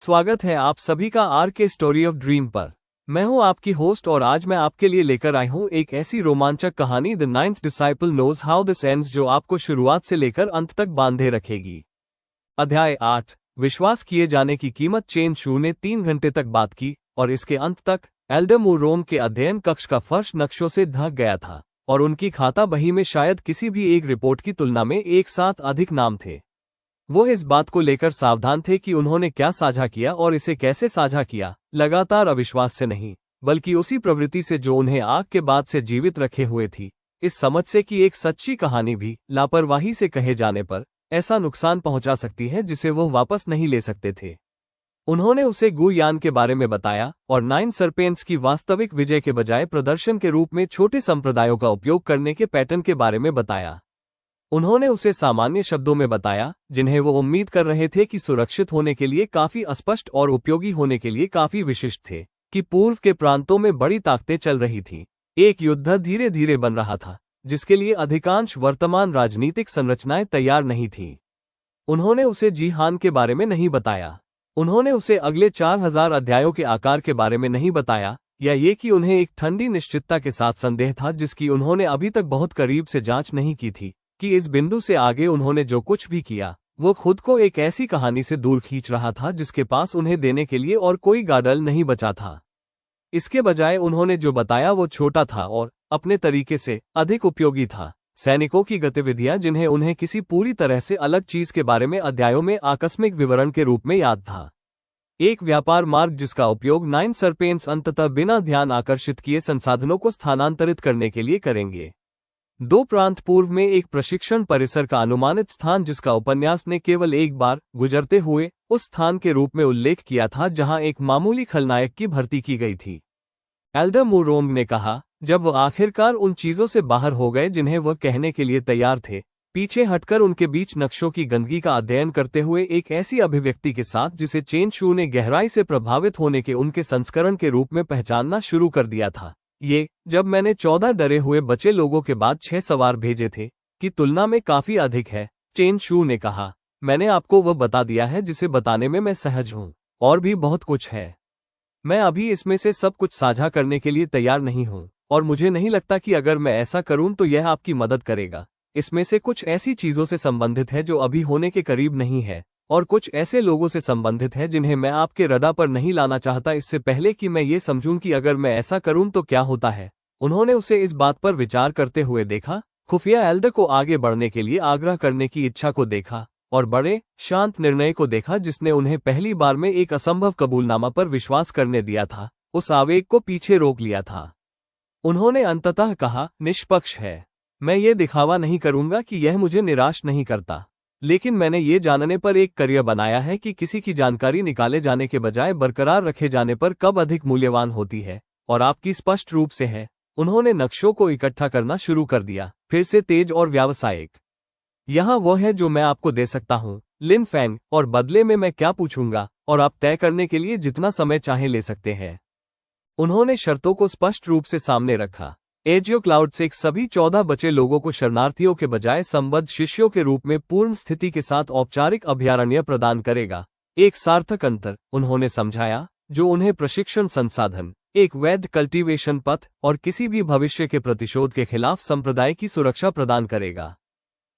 स्वागत है आप सभी का आर के स्टोरी ऑफ ड्रीम पर। मैं हूं आपकी होस्ट और आज मैं आपके लिए लेकर आई हूं एक ऐसी रोमांचक कहानी the ninth disciple knows how this ends जो आपको शुरुआत से लेकर अंत तक बांधे रखेगी। अध्याय 8। विश्वास किए जाने की कीमत। चेन शू ने 3 घंटे तक बात की और इसके अंत तक एल्डर मू रोम के अध्ययन कक्ष का फर्श नक्शों से ढक गया था और उनकी खाता बही में शायद किसी भी एक रिपोर्ट की तुलना में एक साथ अधिक नाम थे। वो इस बात को लेकर सावधान थे कि उन्होंने क्या साझा किया और इसे कैसे साझा किया, लगातार अविश्वास से नहीं बल्कि उसी प्रवृत्ति से जो उन्हें आग के बाद से जीवित रखे हुए थी, इस समझ से कि एक सच्ची कहानी भी लापरवाही से कहे जाने पर ऐसा नुकसान पहुंचा सकती है जिसे वो वापस नहीं ले सकते थे। उन्होंने उसे गु यान के बारे में बताया और 9 सरपेंट्स की वास्तविक विजय के बजाय प्रदर्शन के रूप में छोटे संप्रदायों का उपयोग करने के पैटर्न के बारे में बताया। उन्होंने उसे सामान्य शब्दों में बताया जिन्हें वो उम्मीद कर रहे थे कि सुरक्षित होने के लिए काफी अस्पष्ट और उपयोगी होने के लिए काफी विशिष्ट थे, कि पूर्व के प्रांतों में बड़ी ताकतें चल रही थीं। एक युद्ध धीरे धीरे बन रहा था जिसके लिए अधिकांश वर्तमान राजनीतिक संरचनाएं तैयार नहीं थीं। उन्होंने उसे जिहान के बारे में नहीं बताया। उन्होंने उसे अगले 4000 अध्यायों के आकार के बारे में नहीं बताया, या ये कि उन्हें एक ठंडी निश्चितता के साथ संदेह था जिसकी उन्होंने अभी तक बहुत करीब से जांच नहीं की थी, कि इस बिंदु से आगे उन्होंने जो कुछ भी किया वो खुद को एक ऐसी कहानी से दूर खींच रहा था जिसके पास उन्हें देने के लिए और कोई गाडल नहीं बचा था। इसके बजाय उन्होंने जो बताया वो छोटा था और अपने तरीके से अधिक उपयोगी था। सैनिकों की गतिविधियां जिन्हें उन्हें किसी पूरी तरह से अलग चीज के बारे में अध्यायों में आकस्मिक विवरण के रूप में याद था। एक व्यापार मार्ग जिसका उपयोग 9 सरपेंट्स अंततः बिना ध्यान आकर्षित किए संसाधनों को स्थानांतरित करने के लिए करेंगे। 2 प्रांत पूर्व में एक प्रशिक्षण परिसर का अनुमानित स्थान जिसका उपन्यास ने केवल एक बार गुजरते हुए उस स्थान के रूप में उल्लेख किया था जहां एक मामूली खलनायक की भर्ती की गई थी। एल्डर मू रोम ने कहा जब वह आखिरकार उन चीजों से बाहर हो गए जिन्हें वह कहने के लिए तैयार थे, पीछे हटकर उनके बीच नक्शों की गंदगी का अध्ययन करते हुए एक ऐसी अभिव्यक्ति के साथ जिसे चेन शू ने गहराई से प्रभावित होने के उनके संस्करण के रूप में पहचानना शुरू कर दिया था। ये जब मैंने 14 डरे हुए बचे लोगों के बाद 6 सवार भेजे थे की तुलना में काफी अधिक है, चेन शू ने कहा। मैंने आपको वह बता दिया है जिसे बताने में मैं सहज हूँ, और भी बहुत कुछ है। मैं अभी इसमें से सब कुछ साझा करने के लिए तैयार नहीं हूँ और मुझे नहीं लगता कि अगर मैं ऐसा करूँ तो यह आपकी मदद करेगा। इसमें से कुछ ऐसी चीजों से संबंधित है जो अभी होने के करीब नहीं है और कुछ ऐसे लोगों से संबंधित है जिन्हें मैं आपके रडार पर नहीं लाना चाहता इससे पहले कि मैं ये समझूं कि अगर मैं ऐसा करूं तो क्या होता है। उन्होंने उसे इस बात पर विचार करते हुए देखा, खुफिया एल्डर को आगे बढ़ने के लिए आग्रह करने की इच्छा को देखा और बड़े शांत निर्णय को देखा जिसने उन्हें पहली बार में एक असंभव कबूलनामा पर विश्वास करने दिया था, उस आवेग को पीछे रोक लिया था। उन्होंने अंततः कहा, निष्पक्ष है। मैं ये दिखावा नहीं करूंगा कि यह मुझे निराश नहीं करता, लेकिन मैंने ये जानने पर एक करियर बनाया है कि किसी की जानकारी निकाले जाने के बजाय बरकरार रखे जाने पर कब अधिक मूल्यवान होती है, और आपकी स्पष्ट रूप से है। उन्होंने नक्शों को इकट्ठा करना शुरू कर दिया, फिर से तेज और व्यावसायिक। यहाँ वो है जो मैं आपको दे सकता हूँ, लिन फैंग, और बदले में मैं क्या पूछूंगा और आप तय करने के लिए जितना समय चाहे ले सकते हैं। उन्होंने शर्तों को स्पष्ट रूप से सामने रखा। एजियो क्लाउड से सभी 14 बचे लोगों को शरणार्थियों के बजाय संबद्ध शिष्यों के रूप में पूर्ण स्थिति के साथ औपचारिक अभयारण्य प्रदान करेगा। एक सार्थक अंतर, उन्होंने समझाया, जो उन्हें प्रशिक्षण संसाधन, एक वैध कल्टीवेशन पथ और किसी भी भविष्य के प्रतिशोध के खिलाफ संप्रदाय की सुरक्षा प्रदान करेगा।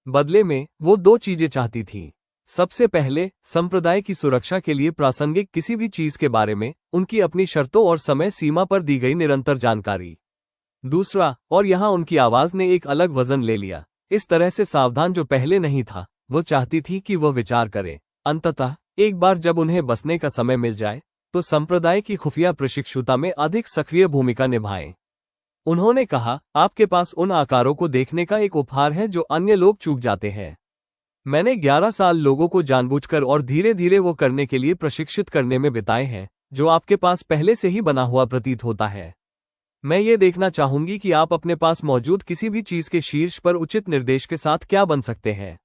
बदले में वो 2 चीजें चाहती थी। सबसे पहले, संप्रदाय की सुरक्षा के लिए प्रासंगिक किसी भी चीज के बारे में उनकी अपनी शर्तों और समय सीमा पर दी गई निरंतर जानकारी। दूसरा, और यहां उनकी आवाज ने एक अलग वजन ले लिया, इस तरह से सावधान जो पहले नहीं था, वो चाहती थी कि वह विचार करे। अंततः एक बार जब उन्हें बसने का समय मिल जाए तो संप्रदाय की खुफिया प्रशिक्षुता में अधिक सक्रिय भूमिका निभाएं। उन्होंने कहा, आपके पास उन आकारों को देखने का एक उपहार है जो अन्य लोग चूक जाते हैं। मैंने 11 साल लोगों को जानबूझकर और धीरे धीरे वो करने के लिए प्रशिक्षित करने में बिताए हैं जो आपके पास पहले से ही बना हुआ प्रतीत होता है। मैं ये देखना चाहूंगी कि आप अपने पास मौजूद किसी भी चीज के शीर्ष पर उचित निर्देश के साथ क्या बन सकते हैं।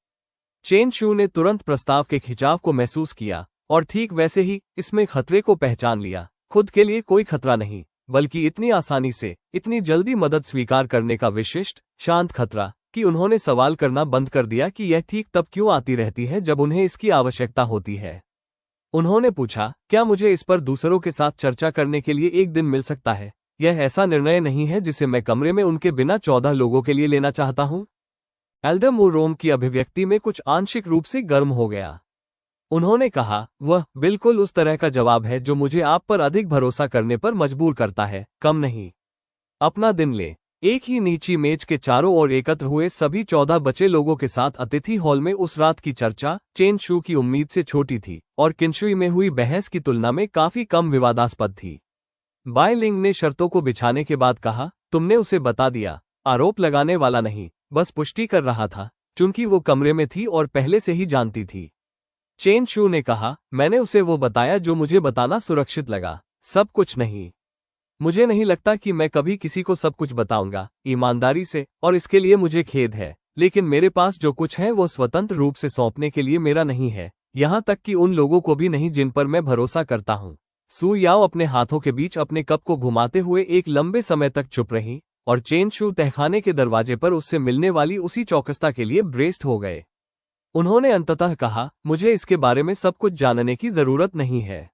चेन शू ने तुरंत प्रस्ताव के खिंचाव को महसूस किया और ठीक वैसे ही इसमें खतरे को पहचान लिया। खुद के लिए कोई खतरा नहीं, बल्कि इतनी आसानी से, इतनी जल्दी मदद स्वीकार करने का विशिष्ट, शांत खतरा कि उन्होंने सवाल करना बंद कर दिया कि यह ठीक तब क्यों आती रहती है जब उन्हें इसकी आवश्यकता होती है। उन्होंने पूछा, क्या मुझे इस पर दूसरों के साथ चर्चा करने के लिए एक दिन मिल सकता है? यह ऐसा निर्णय नहीं है जिसे मैं कमरे में उनके बिना 14 लोगों के लिए लेना चाहता हूं। एल्डर मुरोम की अभिव्यक्ति में कुछ आंशिक रूप से गर्म हो गया। उन्होंने कहा, वह बिल्कुल उस तरह का जवाब है जो मुझे आप पर अधिक भरोसा करने पर मजबूर करता है, कम नहीं। अपना दिन ले। एक ही नीची मेज के चारों ओर एकत्र हुए सभी 14 बचे लोगों के साथ अतिथि हॉल में उस रात की चर्चा चेन शू की उम्मीद से छोटी थी और किंशुई में हुई बहस की तुलना में काफी कम विवादास्पद थी। बाय लिंग ने शर्तों को बिछाने के बाद कहा, तुमने उसे बता दिया। आरोप लगाने वाला नहीं, बस पुष्टि कर रहा था, चूंकि वो कमरे में थी और पहले से ही जानती थी। चेन शू ने कहा, मैंने उसे वो बताया जो मुझे बताना सुरक्षित लगा, सब कुछ नहीं। मुझे नहीं लगता कि मैं कभी किसी को सब कुछ बताऊंगा, ईमानदारी से, और इसके लिए मुझे खेद है, लेकिन मेरे पास जो कुछ है वो स्वतंत्र रूप से सौंपने के लिए मेरा नहीं है, यहां तक कि उन लोगों को भी नहीं जिन पर मैं भरोसा करता हूं। सू याओ अपने हाथों के बीच अपने कप को घुमाते हुए एक लंबे समय तक चुप रही, और चेन शू तहखाने के दरवाजे पर उससे मिलने वाली उसी चौकसता के लिए ब्रेस्ट हो गए। उन्होंने अंततः कहा, मुझे इसके बारे में सब कुछ जानने की जरूरत नहीं है।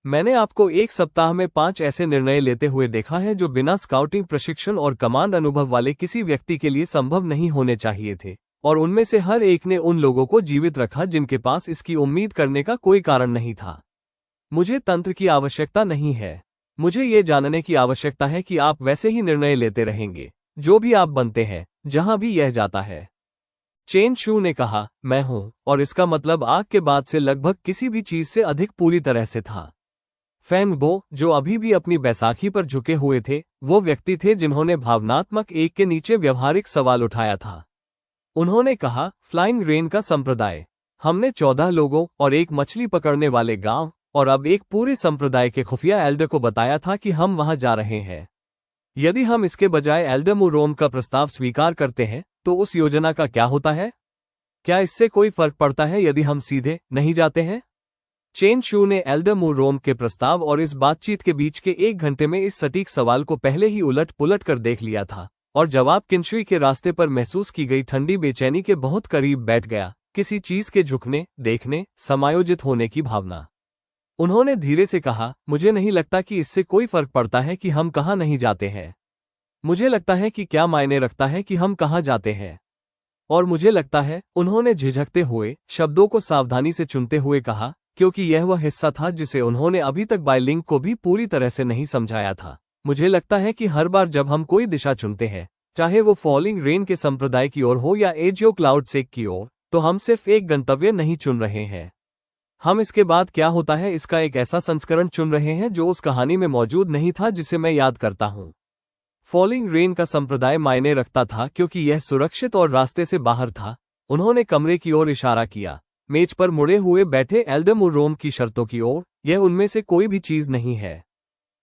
मैंने आपको एक सप्ताह में 5 ऐसे निर्णय लेते हुए देखा है जो बिना स्काउटिंग प्रशिक्षण और कमांड अनुभव वाले किसी व्यक्ति के लिए संभव नहीं होने चाहिए थे, और उनमें से हर एक ने उन लोगों को जीवित रखा जिनके पास इसकी उम्मीद करने का कोई कारण नहीं था। मुझे तंत्र की आवश्यकता नहीं है। मुझे ये जानने की आवश्यकता है कि आप वैसे ही निर्णय लेते रहेंगे, जो भी आप बनते हैं, जहां भी यह जाता है। चेन शू ने कहा, मैं हूं, और इसका मतलब आग के बाद से लगभग किसी भी चीज से अधिक पूरी तरह से था। फैंग बो, जो अभी भी अपनी बैसाखी पर झुके हुए थे, वो व्यक्ति थे जिन्होंने भावनात्मक एक के नीचे व्यवहारिक सवाल उठाया था। उन्होंने कहा, फ्लाइंग रेन का संप्रदाय। हमने 14 लोगों और एक मछली पकड़ने वाले गांव और अब एक पूरे संप्रदाय के खुफिया एल्डर को बताया था कि हम वहां जा रहे हैं। यदि हम इसके बजाय एल्डर मुरोम का प्रस्ताव स्वीकार करते हैं, तो उस योजना का क्या होता है? क्या इससे कोई फर्क पड़ता है यदि हम सीधे नहीं जाते हैं? चेन शू ने एल्डर मुरोम के प्रस्ताव और इस बातचीत के बीच के 1 घंटे में इस सटीक सवाल को पहले ही उलट पुलट कर देख लिया था, और जवाब किंशुई के रास्ते पर महसूस की गई ठंडी बेचैनी के बहुत करीब बैठ गया, किसी चीज के झुकने, देखने, समायोजित होने की भावना। उन्होंने धीरे से कहा, मुझे नहीं लगता कि इससे कोई फर्क पड़ता है कि हम कहाँ नहीं जाते हैं। मुझे लगता है कि क्या मायने रखता है कि हम कहाँ जाते हैं। और मुझे लगता है, उन्होंने झिझकते हुए, शब्दों को सावधानी से चुनते हुए कहा, क्योंकि यह वह हिस्सा था जिसे उन्होंने अभी तक बायलिंग को भी पूरी तरह से नहीं समझाया था। मुझे लगता है कि हर बार जब हम कोई दिशा चुनते हैं, चाहे वो फॉलिंग रेन के संप्रदाय की ओर हो या एजियो क्लाउड सेक की ओर, तो हम सिर्फ एक गंतव्य नहीं चुन रहे हैं। हम इसके बाद क्या होता है इसका एक ऐसा संस्करण चुन रहे हैं जो उस कहानी में मौजूद नहीं था जिसे मैं याद करता हूं। फॉलिंग रेन का संप्रदाय मायने रखता था क्योंकि यह सुरक्षित और रास्ते से बाहर था। उन्होंने कमरे की ओर इशारा किया, मेज पर मुड़े हुए बैठे एल्डर मुरोम की शर्तों की ओर। यह उनमें से कोई भी चीज नहीं है।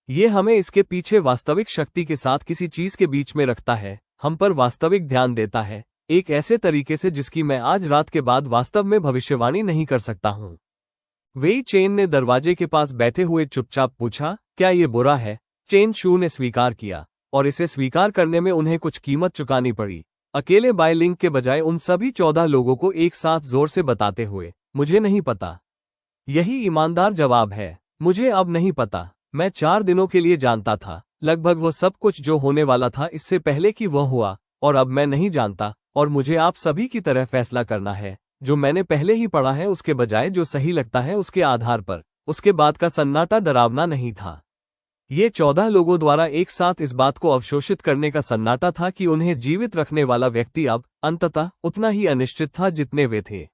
ये हमें इसके पीछे वास्तविक शक्ति के साथ किसी चीज के बीच में रखता है, हम पर वास्तविक ध्यान देता है, एक ऐसे तरीके से जिसकी मैं आज रात के बाद वास्तव में भविष्यवाणी नहीं कर सकता हूं। वेई चेन ने दरवाजे के पास बैठे हुए चुपचाप पूछा, क्या ये बुरा है? चेन शू ने स्वीकार किया, और इसे स्वीकार करने में उन्हें कुछ कीमत चुकानी पड़ी। अकेले बायलिंग के बजाय उन सभी 14 लोगों को एक साथ जोर से बताते हुए, मुझे नहीं पता। यही ईमानदार जवाब है, मुझे अब नहीं पता। मैं 4 दिनों के लिए जानता था, लगभग वो सब कुछ जो होने वाला था इससे पहले कि वह हुआ, और अब मैं नहीं जानता, और मुझे आप सभी की तरह फैसला करना है, जो मैंने पहले ही पढ़ा है उसके बजाय जो सही लगता है उसके आधार पर। उसके बाद का सन्नाटा डरावना नहीं था। ये 14 लोगों द्वारा एक साथ इस बात को अवशोषित करने का सन्नाटा था कि उन्हें जीवित रखने वाला व्यक्ति अब अंततः उतना ही अनिश्चित था जितने वे थे।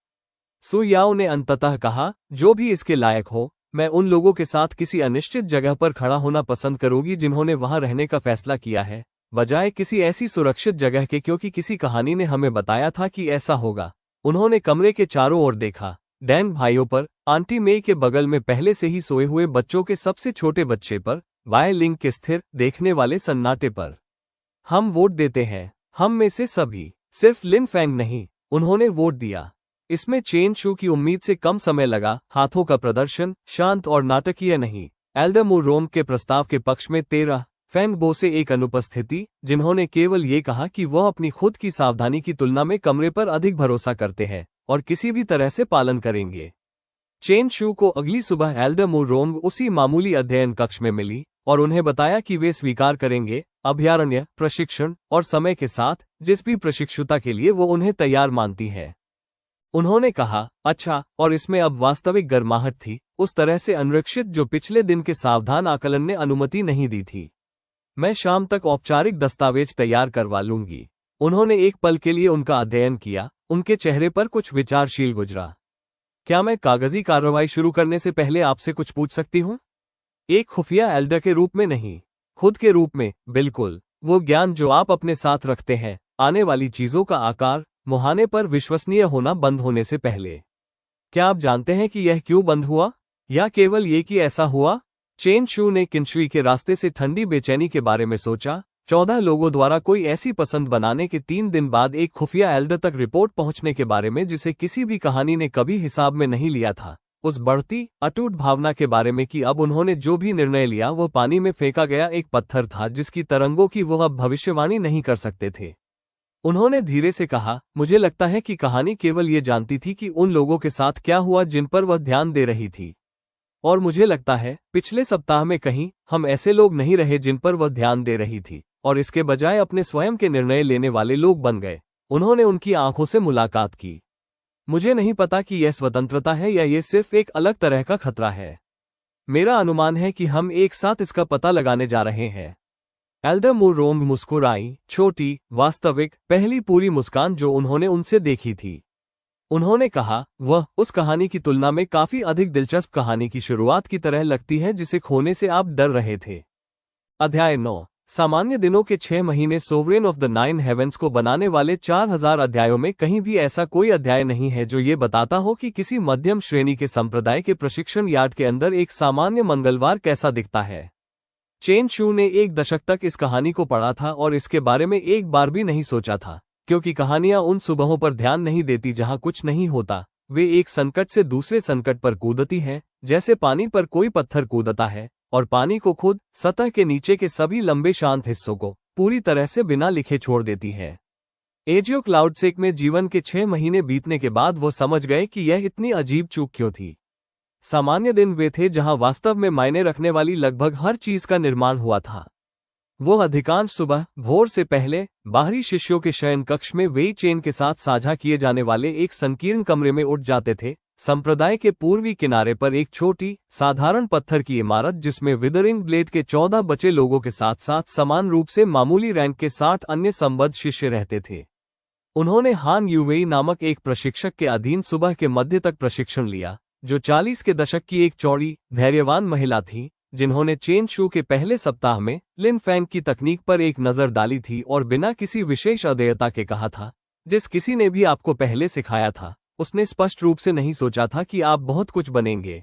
सु याओ ने अंततः कहा, जो भी इसके लायक हो, मैं उन लोगों के साथ किसी अनिश्चित जगह पर खड़ा होना पसंद करूंगी जिन्होंने वहां रहने का फैसला किया है, बजाय किसी ऐसी सुरक्षित जगह के, क्योंकि किसी कहानी ने हमें बताया था कि ऐसा होगा। उन्होंने कमरे के चारों ओर देखा, डैन भाइयों पर, आंटी मे के बगल में पहले से ही सोए हुए बच्चों के सबसे छोटे बच्चे पर, वाय लिंग के स्थिर देखने वाले सन्नाटे पर। हम वोट देते हैं, हम में से सभी, सिर्फ लिन फैंग नहीं। उन्होंने वोट दिया। इसमें चेन शू की उम्मीद से कम समय लगा, हाथों का प्रदर्शन शांत और नाटकीय नहीं। एल्डर मुरोम के प्रस्ताव के पक्ष में 13 फैंग बो से एक अनुपस्थिति, जिन्होंने केवल ये कहा कि वह अपनी खुद की सावधानी की तुलना में कमरे पर अधिक भरोसा करते हैं और किसी भी तरह से पालन करेंगे। चेन शू को अगली सुबह एल्डर मुरोंग उसी मामूली अध्ययन कक्ष में मिली और उन्हें बताया कि वे स्वीकार करेंगे अभयारण्य प्रशिक्षण और समय के साथ जिस भी प्रशिक्षुता के लिए वो उन्हें तैयार मानती है। उन्होंने कहा, अच्छा, और इसमें अब वास्तविक गर्माहट थी, उस तरह से अनरक्षित जो पिछले दिन के सावधान आकलन ने अनुमति नहीं दी थी। मैं शाम तक औपचारिक दस्तावेज तैयार करवा लूंगी। उन्होंने एक पल के लिए उनका अध्ययन किया, उनके चेहरे पर कुछ विचारशील गुजरा। क्या मैं कागजी कार्रवाई शुरू करने से पहले आपसे कुछ पूछ सकती हूँ? एक खुफिया एल्डर के रूप में नहीं, खुद के रूप में। बिल्कुल, वो ज्ञान जो आप अपने साथ रखते हैं, आने वाली चीजों का आकार मुहाने पर विश्वसनीय होना बंद होने से पहले। क्या आप जानते हैं कि यह क्यों बंद हुआ, या केवल ये कि ऐसा हुआ? चेन शू ने किंशुई के रास्ते से ठंडी बेचैनी के बारे में सोचा। 14 लोगों द्वारा कोई ऐसी पसंद बनाने के 3 दिन बाद एक खुफिया एल्डर तक रिपोर्ट पहुंचने के बारे में जिसे किसी भी कहानी ने कभी हिसाब में नहीं लिया था। उस बढ़ती अटूट भावना के बारे में कि अब उन्होंने जो भी निर्णय लिया वो पानी में फेंका गया एक पत्थर था जिसकी तरंगों की वो अब भविष्यवाणी नहीं कर सकते थे। उन्होंने धीरे से कहा, मुझे लगता है कि कहानी केवल ये जानती थी कि उन लोगों के साथ क्या हुआ जिन पर वह ध्यान दे रही थी। और मुझे लगता है पिछले सप्ताह में कहीं हम ऐसे लोग नहीं रहे जिन पर वह ध्यान दे रही थी, और इसके बजाय अपने स्वयं के निर्णय लेने वाले लोग बन गए। उन्होंने उनकी आंखों से मुलाकात की। मुझे नहीं पता कि यह स्वतंत्रता है या ये सिर्फ एक अलग तरह का खतरा है। मेरा अनुमान है कि हम एक साथ इसका पता लगाने जा रहे हैं। एल्डर मुरोंग मुस्कुराई, छोटी, वास्तविक, पहली पूरी मुस्कान जो उन्होंने उनसे देखी थी। उन्होंने कहा, वह उस कहानी की तुलना में काफी अधिक दिलचस्प कहानी की शुरुआत की तरह लगती है जिसे खोने से आप डर रहे थे। अध्याय 9। सामान्य दिनों के 6 महीने सोवरेन ऑफ द 9 हेवेंस को बनाने वाले 4000 अध्यायों में कहीं भी ऐसा कोई अध्याय नहीं है जो ये बताता हो कि किसी मध्यम श्रेणी के संप्रदाय के प्रशिक्षण यार्ड के अंदर एक सामान्य मंगलवार कैसा दिखता है। चेन शू ने 1 दशक तक इस कहानी को पढ़ा था और इसके बारे में एक बार भी नहीं सोचा था, क्योंकि कहानियां उन सुबहों पर ध्यान नहीं देती जहां कुछ नहीं होता। वे एक संकट से दूसरे संकट पर कूदती हैं, जैसे पानी पर कोई पत्थर कूदता है, और पानी को खुद सतह के नीचे के सभी लंबे शांत हिस्सों को पूरी तरह से बिना लिखे छोड़ देती है। एजियो क्लाउडसेक में जीवन के 6 महीने बीतने के बाद वो समझ गए कि यह इतनी अजीब चूक क्यों थी। सामान्य दिन वे थे जहां वास्तव में मायने रखने वाली लगभग हर चीज का निर्माण हुआ था। वो अधिकांश सुबह भोर से पहले बाहरी शिष्यों के शयन कक्ष में वेई चेन के साथ साझा किए जाने वाले एक संकीर्ण कमरे में उठ जाते थे। संप्रदाय के पूर्वी किनारे पर एक छोटी साधारण पत्थर की इमारत जिसमें विदरिंग ब्लेड के 14 बचे लोगों के साथ साथ समान रूप से मामूली रैंक के 60 अन्य संबद्ध शिष्य रहते थे। उन्होंने हान यूवेई नामक एक प्रशिक्षक के अधीन सुबह के मध्य तक प्रशिक्षण लिया, जो 40 के दशक की एक चौड़ी धैर्यवान महिला थी, जिन्होंने चेन शू के पहले सप्ताह में लिन फैंग की तकनीक पर एक नजर डाली थी और बिना किसी विशेष अधेयता के कहा था, जिस किसी ने भी आपको पहले सिखाया था, उसने स्पष्ट रूप से नहीं सोचा था कि आप बहुत कुछ बनेंगे।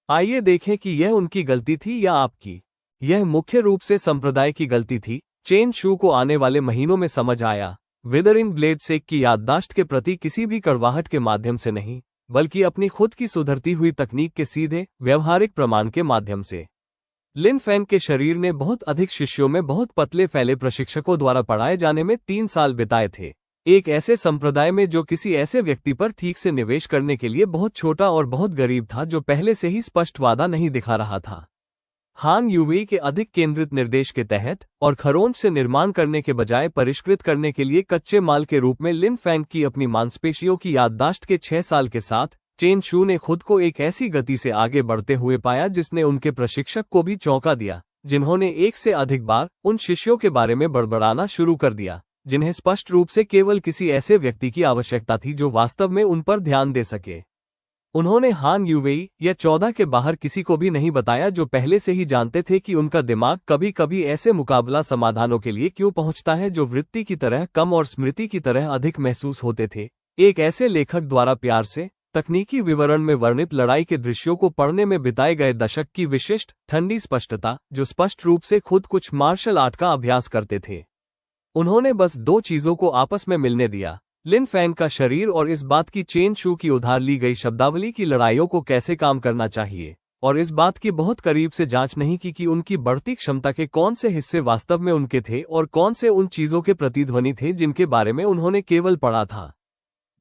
आइए देखें कि यह उनकी गलती थी या आपकी। यह मुख्य रूप से संप्रदाय की गलती थी। चेन शू को आने वाले महीनों में समझ आया, विदरिंग ब्लेड सेक की याददाश्त के प्रति किसी भी कड़वाहट के माध्यम से नहीं, बल्कि अपनी खुद की सुधरती हुई तकनीक के सीधे व्यवहारिक प्रमाण के माध्यम से। लिन फैंग के शरीर ने बहुत अधिक शिष्यों में बहुत पतले फैले प्रशिक्षकों द्वारा पढ़ाए जाने में 3 साल बिताए थे, एक ऐसे संप्रदाय में जो किसी ऐसे व्यक्ति पर ठीक से निवेश करने के लिए बहुत छोटा और बहुत गरीब था जो पहले से ही स्पष्ट वादा नहीं दिखा रहा था। हान यूवेई के अधिक केंद्रित निर्देश के तहत और खरोंच से निर्माण करने के बजाय परिष्कृत करने के लिए कच्चे माल के रूप में लिन फैंग की अपनी मांसपेशियों की याददाश्त के 6 साल के साथ चेन शू ने खुद को एक ऐसी गति से आगे बढ़ते हुए पाया जिसने उनके प्रशिक्षक को भी चौंका दिया, जिन्होंने एक से अधिक बार उन शिष्यों के बारे में बड़बड़ाना शुरू कर दिया जिन्हें स्पष्ट रूप से केवल किसी ऐसे व्यक्ति की आवश्यकता थी जो वास्तव में उन पर ध्यान दे सके। उन्होंने हान यूवेई या 14 के बाहर किसी को भी नहीं बताया, जो पहले से ही जानते थे कि उनका दिमाग कभी कभी ऐसे मुकाबला समाधानों के लिए क्यों पहुंचता है जो वृत्ति की तरह कम और स्मृति की तरह अधिक महसूस होते थे। एक ऐसे लेखक द्वारा प्यार से तकनीकी विवरण में वर्णित लड़ाई के दृश्यों को पढ़ने में बिताए गए दशक की विशिष्ट ठंडी स्पष्टता, जो स्पष्ट रूप से खुद कुछ मार्शल आर्ट का अभ्यास करते थे। उन्होंने बस 2 चीजों को आपस में मिलने दिया, लिन फैंग का शरीर और इस बात की चेन शू की उधार ली गई शब्दावली की लड़ाइयों को कैसे काम करना चाहिए, और इस बात की बहुत करीब से जांच नहीं की कि उनकी बढ़ती क्षमता के कौन से हिस्से वास्तव में उनके थे और कौन से उन चीजों के प्रतिध्वनि थे जिनके बारे में उन्होंने केवल पढ़ा था।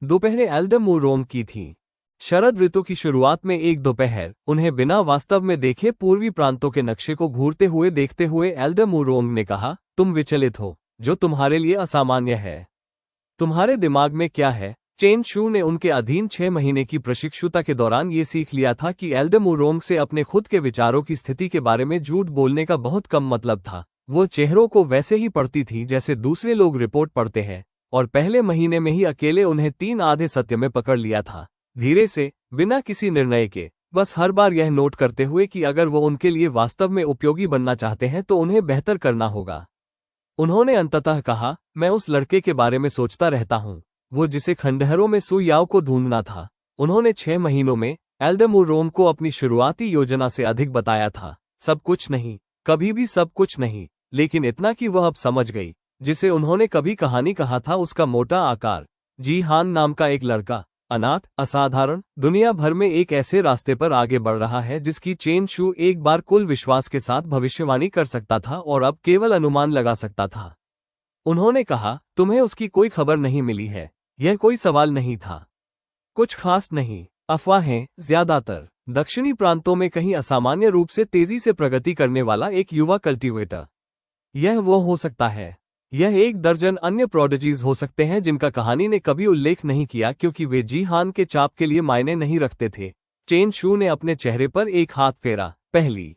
दोपहर एल्डर मुरोंग की थी। शरद ऋतु की शुरुआत में एक दोपहर उन्हें बिना वास्तव में देखे पूर्वी प्रांतों के नक्शे को घूरते हुए देखते हुए एल्डर ने कहा, तुम विचलित हो, जो तुम्हारे लिए असामान्य है। तुम्हारे दिमाग में क्या है? चेन शू ने उनके अधीन 6 महीने की प्रशिक्षुता के दौरान ये सीख लिया था कि एल्डर से अपने खुद के विचारों की स्थिति के बारे में झूठ बोलने का बहुत कम मतलब था। वो चेहरों को वैसे ही पढ़ती थी जैसे दूसरे लोग रिपोर्ट पढ़ते हैं, और पहले महीने में ही अकेले उन्हें 3 आधे सत्य में पकड़ लिया था। धीरे से, बिना किसी निर्णय के, बस हर बार यह नोट करते हुए कि अगर वो उनके लिए वास्तव में उपयोगी बनना चाहते हैं तो उन्हें बेहतर करना होगा। उन्होंने अंततः कहा, मैं उस लड़के के बारे में सोचता रहता हूँ, वो जिसे खंडहरों में सु याओ को ढूंढना था। उन्होंने 6 महीनों में एल्डर को अपनी शुरुआती योजना से अधिक बताया था। सब कुछ नहीं, कभी भी सब कुछ नहीं, लेकिन इतना कि वह अब समझ गई, जिसे उन्होंने कभी कहानी कहा था, उसका मोटा आकार। जी हान नाम का एक लड़का, अनाथ, असाधारण, दुनिया भर में एक ऐसे रास्ते पर आगे बढ़ रहा है जिसकी चेन शू एक बार कुल विश्वास के साथ भविष्यवाणी कर सकता था और अब केवल अनुमान लगा सकता था। उन्होंने कहा, तुम्हें उसकी कोई खबर नहीं मिली है? यह कोई सवाल नहीं था। कुछ खास नहीं, अफवाहें, ज्यादातर दक्षिणी प्रांतों में कहीं असामान्य रूप से तेजी से प्रगति करने वाला एक युवा कल्टीवेटर। यह वो हो सकता है। यह 1 दर्जन अन्य प्रोडिजीज हो सकते हैं जिनका कहानी ने कभी उल्लेख नहीं किया क्योंकि वे जी हान के चाप के लिए मायने नहीं रखते थे। चेन शू ने अपने चेहरे पर एक हाथ फेरा। पहली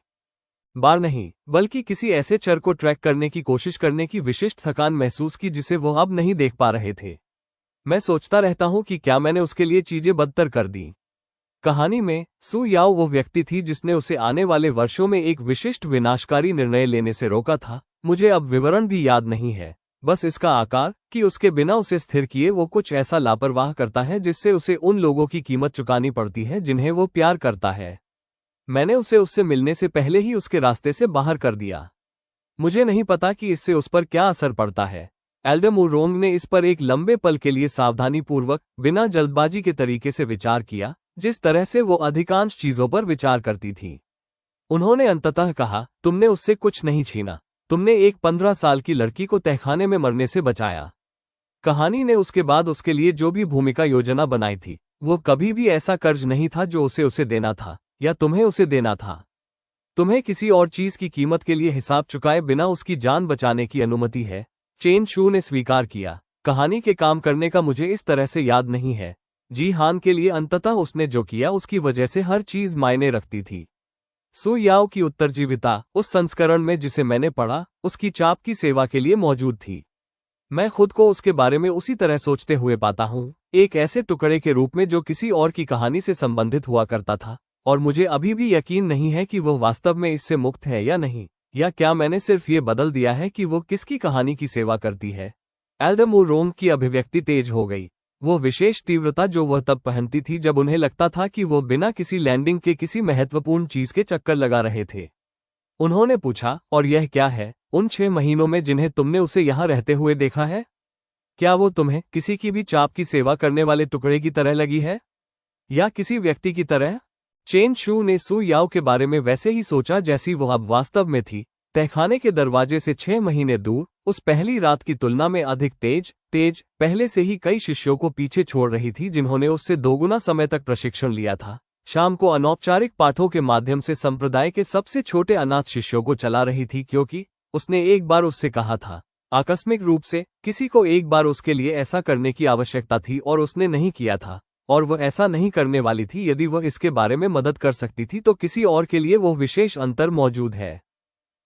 बार नहीं, बल्कि किसी ऐसे चर को ट्रैक करने की कोशिश करने की विशिष्ट थकान महसूस की जिसे वो अब नहीं देख पा रहे थे। मैं सोचता रहता हूं कि क्या मैंने उसके लिए चीजें बदतर कर दी। कहानी में सु याओ वो व्यक्ति थी जिसने उसे आने वाले वर्षों में एक विशिष्ट विनाशकारी निर्णय लेने से रोका था। मुझे अब विवरण भी याद नहीं है, बस इसका आकार कि उसके बिना उसे स्थिर किए वो कुछ ऐसा लापरवाह करता है जिससे उसे उन लोगों की कीमत चुकानी पड़ती है जिन्हें वो प्यार करता है। मैंने उसे उससे मिलने से पहले ही उसके रास्ते से बाहर कर दिया। मुझे नहीं पता कि इससे उस पर क्या असर पड़ता है। एल्डर ने इस पर एक लंबे पल के लिए सावधानीपूर्वक, बिना जल्दबाजी के तरीके से विचार किया, जिस तरह से वो अधिकांश चीजों पर विचार करती थी। उन्होंने अंततः कहा, तुमने उससे कुछ नहीं छीना। तुमने एक 15 साल की लड़की को तहखाने में मरने से बचाया। कहानी ने उसके बाद उसके लिए जो भी भूमिका योजना बनाई थी, वो कभी भी ऐसा कर्ज नहीं था जो उसे देना था या तुम्हें उसे देना था। तुम्हें किसी और चीज की कीमत के लिए हिसाब चुकाए बिना उसकी जान बचाने की अनुमति है। चेन शू ने स्वीकार किया, कहानी के काम करने का मुझे इस तरह से याद नहीं है। जी हान के लिए अंततः उसने जो किया उसकी वजह से हर चीज मायने रखती थी। सु याओ की उत्तरजीविता उस संस्करण में जिसे मैंने पढ़ा, उसकी चाप की सेवा के लिए मौजूद थी। मैं खुद को उसके बारे में उसी तरह सोचते हुए पाता हूँ, एक ऐसे टुकड़े के रूप में जो किसी और की कहानी से संबंधित हुआ करता था, और मुझे अभी भी यकीन नहीं है कि वह वास्तव में इससे मुक्त है या नहीं, या क्या मैंने सिर्फ ये बदल दिया है कि वो किसकी कहानी की सेवा करती है। एल्डर की अभिव्यक्ति तेज हो गई। वो विशेष तीव्रता जो वह तब पहनती थी जब उन्हें लगता था कि वो बिना किसी लैंडिंग के किसी महत्वपूर्ण चीज के चक्कर लगा रहे थे। उन्होंने पूछा, और यह क्या है, उन 6 महीनों में जिन्हें तुमने उसे यहाँ रहते हुए देखा है? क्या वो तुम्हें किसी की भी चाप की सेवा करने वाले टुकड़े की तरह लगी है, या किसी व्यक्ति की तरह? चेन शू ने सु याओ के बारे में वैसे ही सोचा जैसी वो अब वास्तव में थी, तहखाने के दरवाजे से 6 महीने दूर, उस पहली रात की तुलना में अधिक तेज, पहले से ही कई शिष्यों को पीछे छोड़ रही थी जिन्होंने उससे 2 गुना समय तक प्रशिक्षण लिया था। शाम को अनौपचारिक पाठों के माध्यम से संप्रदाय के सबसे छोटे अनाथ शिष्यों को चला रही थी क्योंकि उसने एक बार उससे कहा था, आकस्मिक रूप से किसी को एक बार उसके लिए ऐसा करने की आवश्यकता थी और उसने नहीं किया था, और वह ऐसा नहीं करने वाली थी। यदि वह इसके बारे में मदद कर सकती थी तो किसी और के लिए वो विशेष अंतर मौजूद है।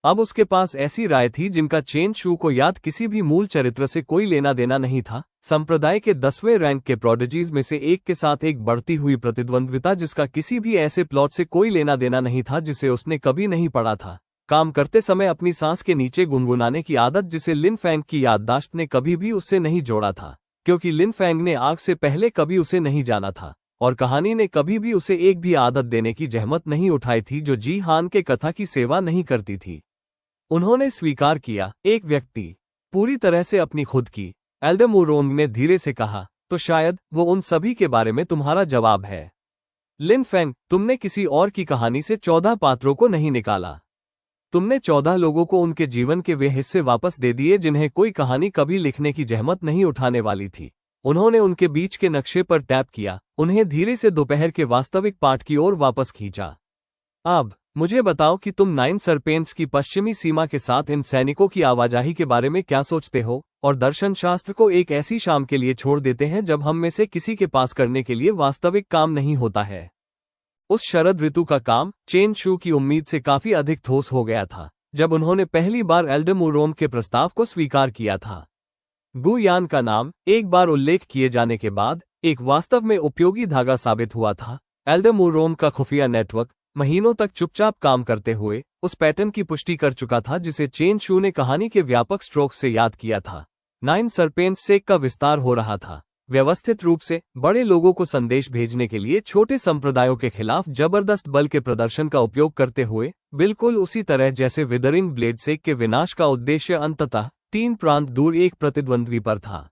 अब उसके पास ऐसी राय थी जिनका चेन शू को याद किसी भी मूल चरित्र से कोई लेना देना नहीं था। संप्रदाय के 10वें रैंक के प्रोडिजीज में से एक के साथ एक बढ़ती हुई प्रतिद्वंद्विता जिसका किसी भी ऐसे प्लॉट से कोई लेना देना नहीं था जिसे उसने कभी नहीं पढ़ा था। काम करते समय अपनी सांस के नीचे गुनगुनाने की आदत जिसे लिन फैंग की याददाश्त ने कभी भी उससे नहीं जोड़ा था, क्योंकि लिन फैंग ने आग से पहले कभी उसे नहीं जाना था, और कहानी ने कभी भी उसे एक भी आदत देने की जहमत नहीं उठाई थी जो जी हान के कथा की सेवा नहीं करती थी। उन्होंने स्वीकार किया, एक व्यक्ति पूरी तरह से अपनी खुद की। एल्डर ने धीरे से कहा, तो शायद वो उन सभी के बारे में तुम्हारा जवाब है। लिन फैंग, तुमने किसी और की कहानी से 14 पात्रों को नहीं निकाला। तुमने 14 लोगों को उनके जीवन के वे हिस्से वापस दे दिए जिन्हें कोई कहानी कभी लिखने की जहमत नहीं उठाने वाली थी। उन्होंने उनके बीच के नक्शे पर टैप किया, उन्हें धीरे से दोपहर के वास्तविक पाठ की ओर वापस खींचा। अब मुझे बताओ कि तुम नाइन सरपेंट्स की पश्चिमी सीमा के साथ इन सैनिकों की आवाजाही के बारे में क्या सोचते हो, और दर्शन शास्त्र को एक ऐसी शाम के लिए छोड़ देते हैं जब हम में से किसी के पास करने के लिए वास्तविक काम नहीं होता है। उस शरद ऋतु का काम चेन शू की उम्मीद से काफी अधिक ठोस हो गया था जब उन्होंने पहली बार एल्डमुरोम के प्रस्ताव को स्वीकार किया था। गुयान का नाम एक बार उल्लेख किए जाने के बाद एक वास्तव में उपयोगी धागा साबित हुआ था। एल्डमुरोम का खुफिया नेटवर्क महीनों तक चुपचाप काम करते हुए उस पैटर्न की पुष्टि कर चुका था जिसे चेन शू ने कहानी के व्यापक स्ट्रोक से याद किया था। नाइन सरपेंट सेक का विस्तार हो रहा था, व्यवस्थित रूप से बड़े लोगों को संदेश भेजने के लिए छोटे संप्रदायों के खिलाफ जबरदस्त बल के प्रदर्शन का उपयोग करते हुए, बिल्कुल उसी तरह जैसे विदरिंग ब्लेड सेक के विनाश का उद्देश्य अंततः 3 प्रांत दूर एक प्रतिद्वंद्वी पर था।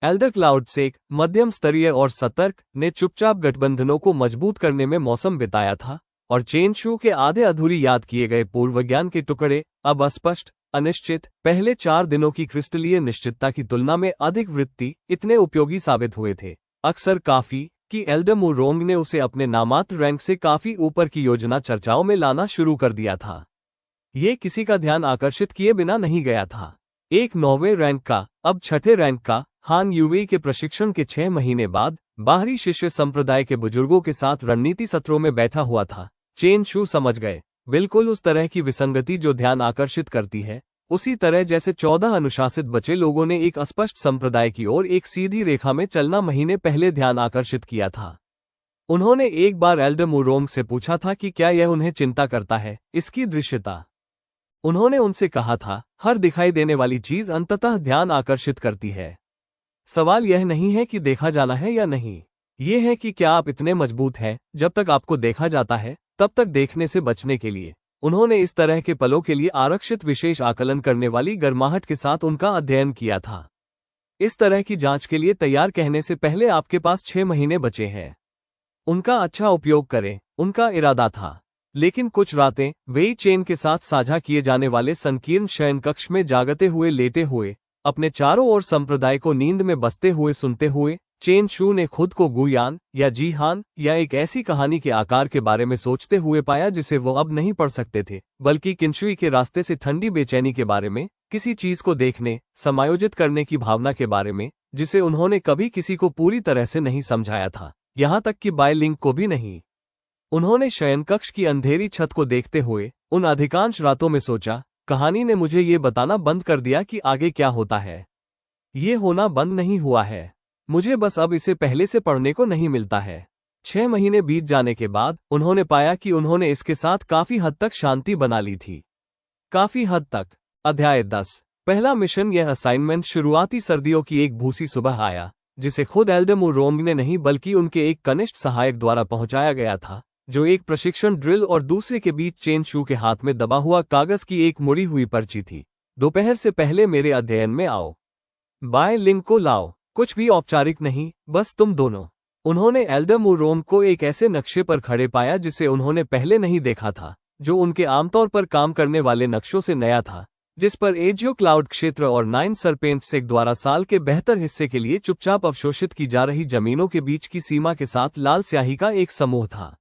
एल्डर क्लाउड सेक, मध्यम स्तरीय और सतर्क, ने चुपचाप गठबंधनों को मजबूत करने में मौसम बिताया था, और चेन शू के आधे अधूरी याद किए गए पूर्वज्ञान के टुकड़े अब अस्पष्ट, अनिश्चित, पहले 4 दिनों की क्रिस्टलीय निश्चितता की तुलना में अधिक वृत्ति इतने उपयोगी साबित हुए थे, अक्सर काफी कि एल्डमुरोंग ने उसे अपने नामात्र रैंक से काफी ऊपर की योजना चर्चाओं में लाना शुरू कर दिया था। ये किसी का ध्यान आकर्षित किए बिना नहीं गया था। एक 9वें रैंक का, अब 6ठे रैंक का, हान यूवेई के प्रशिक्षण के 6 महीने बाद बाहरी शिष्य संप्रदाय के बुजुर्गों के साथ रणनीति सत्रों में बैठा हुआ था। चेन शू समझ गए, बिल्कुल उस तरह की विसंगति जो ध्यान आकर्षित करती है, उसी तरह जैसे 14 अनुशासित बचे लोगों ने एक अस्पष्ट संप्रदाय की ओर एक सीधी रेखा में चलना महीने पहले ध्यान आकर्षित किया था। उन्होंने एक बार एल्डमुरोंग से पूछा था कि क्या यह उन्हें चिंता करता है, इसकी दृश्यता। उन्होंने उनसे कहा था, हर दिखाई देने वाली चीज अंततः ध्यान आकर्षित करती है। सवाल यह नहीं है कि देखा जाना है या नहीं, ये है कि क्या आप इतने मजबूत हैं जब तक आपको देखा जाता है तब तक देखने से बचने के लिए। उन्होंने इस तरह के पलों के लिए आरक्षित विशेष आकलन करने वाली गर्माहट के साथ उनका अध्ययन किया था। इस तरह की जांच के लिए तैयार कहने से पहले आपके पास 6 महीने बचे हैं। उनका अच्छा उपयोग करें, उनका इरादा था। लेकिन कुछ रातें वेई चेन के साथ साझा किए जाने वाले संकीर्ण शयन कक्ष में जागते हुए लेटे हुए, अपने चारों ओर संप्रदाय को नींद में बसते हुए सुनते हुए, चेन शू ने खुद को गुयान या जीहान या एक ऐसी कहानी के आकार के बारे में सोचते हुए पाया जिसे वो अब नहीं पढ़ सकते थे, बल्कि किंशुई के रास्ते से ठंडी बेचैनी के बारे में, किसी चीज को देखने, समायोजित करने की भावना के बारे में जिसे उन्होंने कभी किसी को पूरी तरह से नहीं समझाया था, यहां तक कि बायलिंग को भी नहीं। उन्होंने शयनकक्ष की अंधेरी छत को देखते हुए उन अधिकांश रातों में सोचा, कहानी ने मुझे ये बताना बंद कर दिया कि आगे क्या होता है। ये होना बंद नहीं हुआ है, मुझे बस अब इसे पहले से पढ़ने को नहीं मिलता है। 6 महीने बीत जाने के बाद उन्होंने पाया कि उन्होंने इसके साथ काफी हद तक शांति बना ली थी। काफी हद तक। अध्याय 10। पहला मिशन। यह असाइनमेंट शुरुआती सर्दियों की एक भूसी सुबह आया, जिसे खुद एल्डमुरोंग ने नहीं बल्कि उनके एक कनिष्ठ सहायक द्वारा पहुंचाया गया था, जो एक प्रशिक्षण ड्रिल और दूसरे के बीच चेन शू के हाथ में दबा हुआ कागज की एक मुड़ी हुई पर्ची थी। दोपहर से पहले मेरे अध्ययन में आओ। बाय लिंक को लाओ। कुछ भी औपचारिक नहीं, बस तुम दोनों। उन्होंने एल्डमुरोंग को एक ऐसे नक्शे पर खड़े पाया जिसे उन्होंने पहले नहीं देखा था, जो उनके आमतौर पर काम करने वाले नक्शों से नया था, जिस पर एजियो क्लाउड क्षेत्र और नाइन सरपेंट सेक द्वारा साल के बेहतर हिस्से के लिए चुपचाप अवशोषित की जा रही जमीनों के बीच की सीमा के साथ लाल स्याही का एक समूह था।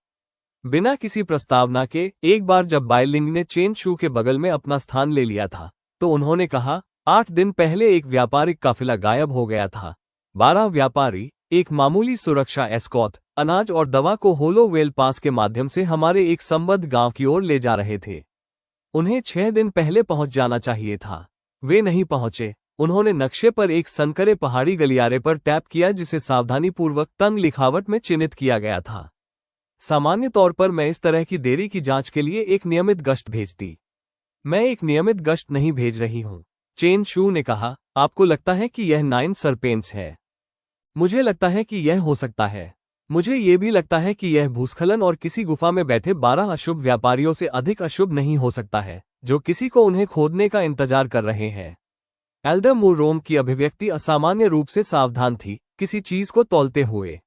बिना किसी प्रस्तावना के, एक बार जब बायलिंग ने चेन शू के बगल में अपना स्थान ले लिया था, तो उन्होंने कहा, 8 दिन पहले एक व्यापारिक काफिला गायब हो गया था। 12 व्यापारी, एक मामूली सुरक्षा एस्कॉर्ट, अनाज और दवा को होलो वेल पास के माध्यम से हमारे एक संबद्ध गांव की ओर ले जा रहे थे। उन्हें 6 दिन पहले पहुंच जाना चाहिए था। वे नहीं पहुंचे। उन्होंने नक्शे पर एक संकरे पहाड़ी गलियारे पर टैप किया जिसे सावधानीपूर्वक तंग लिखावट में चिन्हित किया गया था। सामान्य तौर पर मैं इस तरह की देरी की जांच के लिए एक नियमित गश्त भेजती। मैं एक नियमित गश्त नहीं भेज रही हूं, चेन शू ने कहा। आपको लगता है कि यह 9 सरपेंट्स है? मुझे लगता है कि यह हो सकता है। मुझे ये भी लगता है कि यह भूस्खलन और किसी गुफा में बैठे 12 अशुभ व्यापारियों से अधिक अशुभ नहीं हो सकता है, जो किसी को उन्हें खोदने का इंतजार कर रहे हैं। एल्डमुरोंग की अभिव्यक्ति असामान्य रूप से सावधान थी, किसी चीज को तौलते हुए।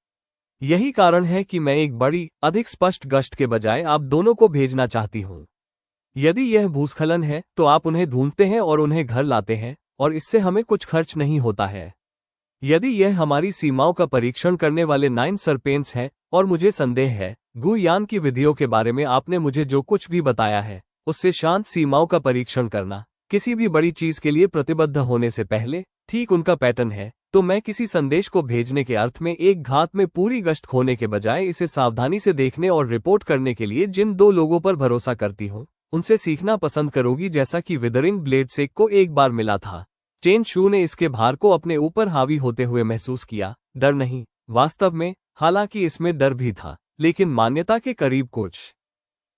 यही कारण है कि मैं एक बड़ी, अधिक स्पष्ट गश्त के बजाय आप दोनों को भेजना चाहती हूं। यदि यह भूस्खलन है तो आप उन्हें ढूंढते हैं और उन्हें घर लाते हैं, और इससे हमें कुछ खर्च नहीं होता है। यदि यह हमारी सीमाओं का परीक्षण करने वाले 9 सर्पेंट्स हैं, और मुझे संदेह है गु यान की विधियों के बारे में आपने मुझे जो कुछ भी बताया है उससे शांत सीमाओं का परीक्षण करना किसी भी बड़ी चीज के लिए प्रतिबद्ध होने से पहले ठीक उनका पैटर्न है, तो मैं किसी संदेश को भेजने के अर्थ में एक घात में पूरी गश्त खोने के बजाय इसे सावधानी से देखने और रिपोर्ट करने के लिए जिन 2 लोगों पर भरोसा करती हूँ उनसे सीखना पसंद करोगी, जैसा कि विदरिंग ब्लेड सेक को एक बार मिला था। चेन शू ने इसके भार को अपने ऊपर हावी होते हुए महसूस किया। डर नहीं, वास्तव में, हालांकि इसमें डर भी था, लेकिन मान्यता के करीब कुछ।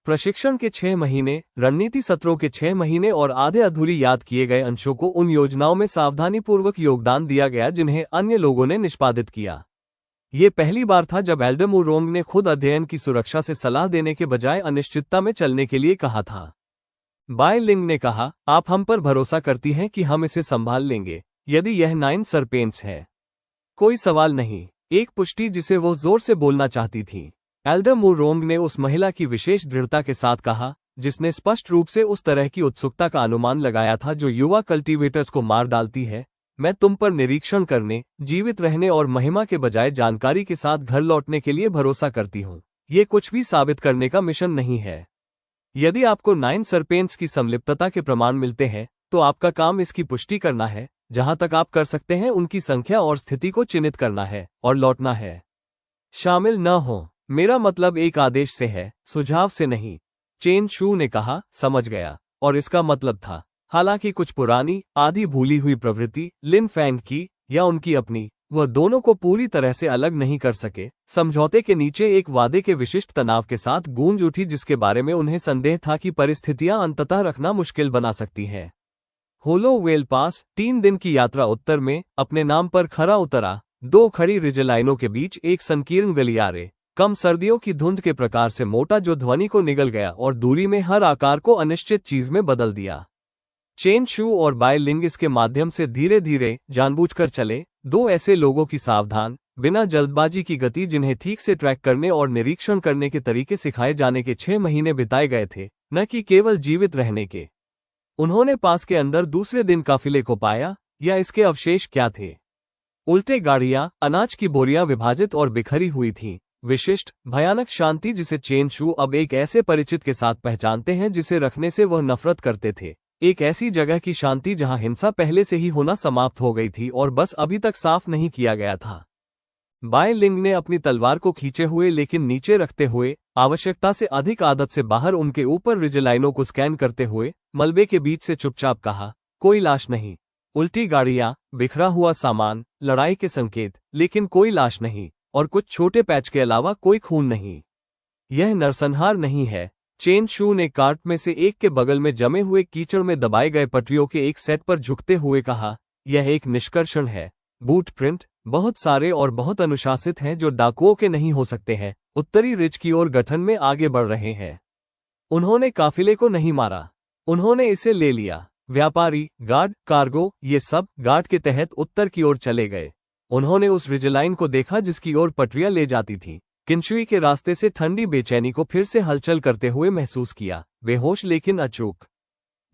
प्रशिक्षण के 6 महीने, रणनीति सत्रों के 6 महीने और आधे अधूरी याद किए गए अंशों को उन योजनाओं में सावधानीपूर्वक योगदान दिया गया जिन्हें अन्य लोगों ने निष्पादित किया। ये पहली बार था जब एल्डरमुरोंग ने खुद अध्ययन की सुरक्षा से सलाह देने के बजाय अनिश्चितता में चलने के लिए कहा था। बाय लिंग ने कहा, आप हम पर भरोसा करती हैं कि हम इसे संभाल लेंगे, यदि यह 9 सर्पेंट्स है। कोई सवाल नहीं, एक पुष्टि जिसे वो जोर से बोलना चाहती थी। एल्डरमुरोंग ने उस महिला की विशेष दृढ़ता के साथ कहा, जिसने स्पष्ट रूप से उस तरह की उत्सुकता का अनुमान लगाया था जो युवा कल्टीवेटर्स को मार डालती है। मैं तुम पर निरीक्षण करने, जीवित रहने और महिमा के बजाय जानकारी के साथ घर लौटने के लिए भरोसा करती हूँ। ये कुछ भी साबित करने का मिशन नहीं है। यदि आपको 9 सर्पेंट्स की संलिप्तता के प्रमाण मिलते हैं, तो आपका काम इसकी पुष्टि करना है। जहां तक आप कर सकते हैं उनकी संख्या और स्थिति को चिन्हित करना है और लौटना है। शामिल न हो, मेरा मतलब एक आदेश से है, सुझाव से नहीं। चेन शू ने कहा, समझ गया। और इसका मतलब था, हालांकि कुछ पुरानी, आधी भूली हुई प्रवृत्ति, लिन फैंग की या उनकी अपनी, वह दोनों को पूरी तरह से अलग नहीं कर सके। समझौते के नीचे एक वादे के विशिष्ट तनाव के साथ गूंज उठी जिसके बारे में उन्हें संदेह था कि परिस्थितियां अंततः रखना मुश्किल बना सकती हैं। होलो वेल पास, 3 दिन की यात्रा उत्तर में, अपने नाम पर खरा उतरा। 2 खड़ी रिजलाइनों के बीच एक संकीर्ण गलियारे, कम सर्दियों की धुंध के प्रकार से मोटा जो ध्वनि को निगल गया और दूरी में हर आकार को अनिश्चित चीज में बदल दिया। चेन शू और बाय लिंग इसके माध्यम से धीरे धीरे जानबूझकर चले, 2 ऐसे लोगों की सावधान, बिना जल्दबाजी की गति जिन्हें ठीक से ट्रैक करने और निरीक्षण करने के तरीके सिखाए जाने के 6 महीने बिताए गए थे, न कि केवल जीवित रहने के। उन्होंने पास के अंदर दूसरे दिन काफिले को पाया, या इसके अवशेष क्या थे? उल्टे गाड़ियां, अनाज की बोरियां विभाजित और बिखरी हुई थीं। विशिष्ट, भयानक शांति जिसे चेन शू अब एक ऐसे परिचित के साथ पहचानते हैं जिसे रखने से वह नफरत करते थे। एक ऐसी जगह की शांति जहां हिंसा पहले से ही होना समाप्त हो गई थी और बस अभी तक साफ नहीं किया गया था। बाय लिंग ने अपनी तलवार को खींचे हुए लेकिन नीचे रखते हुए, आवश्यकता से अधिक आदत से बाहर उनके ऊपर रिजलाइनों को स्कैन करते हुए, मलबे के बीच से चुपचाप कहा, कोई लाश नहीं। उल्टी गाड़ियां, बिखरा हुआ सामान, लड़ाई के संकेत, लेकिन कोई लाश नहीं, और कुछ छोटे पैच के अलावा कोई खून नहीं। यह नरसंहार नहीं है। चेन शू ने कार्ट में से एक के बगल में जमे हुए कीचड़ में दबाए गए पटरियों के एक सेट पर झुकते हुए कहा, यह एक निष्कर्षण है। बूट प्रिंट, बहुत सारे और बहुत अनुशासित हैं जो डाकुओं के नहीं हो सकते हैं, उत्तरी रिज की ओर गठन में आगे बढ़ रहे हैं। उन्होंने काफिले को नहीं मारा, उन्होंने इसे ले लिया। व्यापारी, गार्ड, कार्गो, ये सब गार्ड के तहत उत्तर की ओर चले गए। उन्होंने उस रिजलाइन को देखा जिसकी ओर पटरियां ले जाती थीं। किंशुई के रास्ते से ठंडी बेचैनी को फिर से हलचल करते हुए महसूस किया, बेहोश लेकिन अचूक।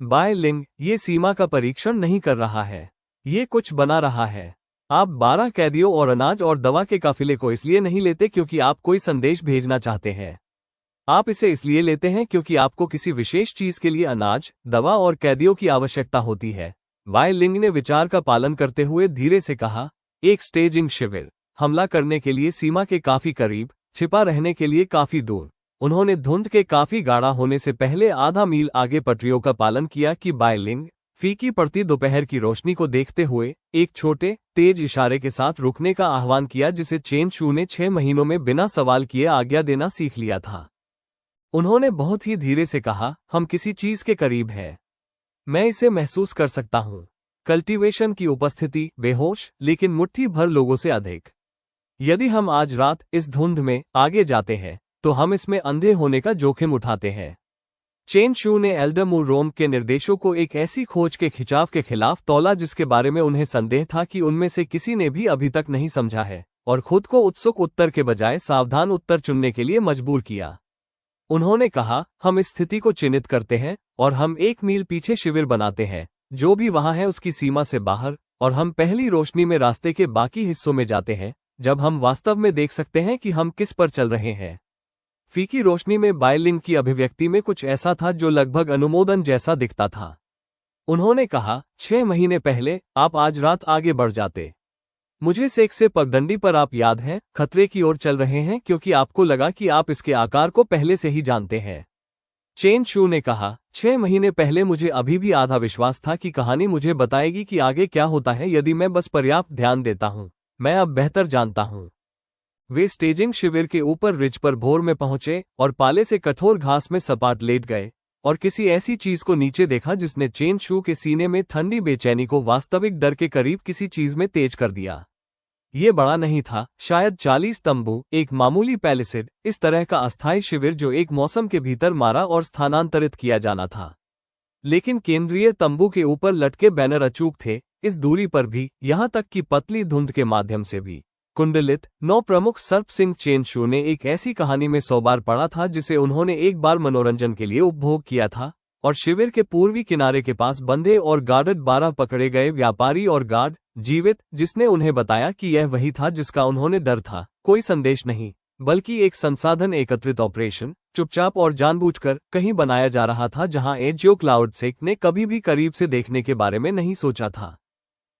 बाय लिंग, ये सीमा का परीक्षण नहीं कर रहा है, ये कुछ बना रहा है। आप 12 कैदियों और अनाज और दवा के काफिले को इसलिए नहीं लेते क्योंकि आप कोई संदेश भेजना चाहते हैं। आप इसे इसलिए लेते हैं क्योंकि आपको किसी विशेष चीज के लिए अनाज, दवा और कैदियों की आवश्यकता होती है। बाय लिंग ने विचार का पालन करते हुए धीरे से कहा, एक स्टेजिंग शिविर, हमला करने के लिए सीमा के काफी करीब, छिपा रहने के लिए काफी दूर। उन्होंने धुंध के काफी गाढ़ा होने से पहले आधा मील आगे पटरियों का पालन किया कि बाय लिंग, फीकी पड़ती दोपहर की रोशनी को देखते हुए, एक छोटे, तेज इशारे के साथ रुकने का आह्वान किया जिसे चेन शू ने 6 महीनों में बिना सवाल किए आज्ञा देना सीख लिया था। उन्होंने बहुत ही धीरे से कहा, हम किसी चीज के करीब हैं। मैं इसे महसूस कर सकता हूं। कल्टीवेशन की उपस्थिति, बेहोश लेकिन मुट्ठी भर लोगों से अधिक। यदि हम आज रात इस धुंध में आगे जाते हैं, तो हम इसमें अंधे होने का जोखिम उठाते हैं। चेन शू ने एल्डरमुरोंग के निर्देशों को एक ऐसी खोज के खिंचाव के खिलाफ तौला जिसके बारे में उन्हें संदेह था कि उनमें से किसी ने भी अभी तक नहीं समझा है, और खुद को उत्सुक उत्तर के बजाय सावधान उत्तर चुनने के लिए मजबूर किया। उन्होंने कहा, हम इस स्थिति को चिन्हित करते हैं और हम 1 मील पीछे शिविर बनाते हैं। जो भी वहां है उसकी सीमा से बाहर, और हम पहली रोशनी में रास्ते के बाकी हिस्सों में जाते हैं, जब हम वास्तव में देख सकते हैं कि हम किस पर चल रहे हैं। फीकी रोशनी में बायलिंग की अभिव्यक्ति में कुछ ऐसा था जो लगभग अनुमोदन जैसा दिखता था। उन्होंने कहा, 6 महीने पहले आप आज रात आगे बढ़ जाते। मुझे सेक से पगडंडी पर आप याद है, खतरे की ओर चल रहे हैं क्योंकि आपको लगा कि आप इसके आकार को पहले से ही जानते हैं। चेन शू ने कहा, 6 महीने पहले मुझे अभी भी आधा विश्वास था कि कहानी मुझे बताएगी कि आगे क्या होता है यदि मैं बस पर्याप्त ध्यान देता हूं। मैं अब बेहतर जानता हूं। वे स्टेजिंग शिविर के ऊपर रिज पर भोर में पहुंचे और पाले से कठोर घास में सपाट लेट गए और किसी ऐसी चीज को नीचे देखा जिसने चेन शू के सीने में ठंडी बेचैनी को वास्तविक डर के करीब किसी चीज में तेज कर दिया। ये बड़ा नहीं था, शायद 40 तंबू, एक मामूली पैलिसेड, इस तरह का अस्थायी शिविर जो एक मौसम के भीतर मारा और स्थानांतरित किया जाना था। लेकिन केंद्रीय तंबू के ऊपर लटके बैनर अचूक थे, इस दूरी पर भी, यहां तक कि पतली धुंध के माध्यम से भी। कुंडलित 9 प्रमुख सर्प सिंह चेन शू ने एक ऐसी कहानी में 100 बार पढ़ा था जिसे उन्होंने एक बार मनोरंजन के लिए उपभोग किया था, और शिविर के पूर्वी किनारे के पास बंधे और गार्डड 12 पकड़े गए व्यापारी और गार्ड, जीवित, जिसने उन्हें बताया कि यह वही था जिसका उन्होंने डर था। कोई संदेश नहीं, बल्कि एक संसाधन एकत्रित ऑपरेशन, चुपचाप और जानबूझकर कहीं बनाया जा रहा था जहां एजियो क्लाउडसेक ने कभी भी करीब से देखने के बारे में नहीं सोचा था।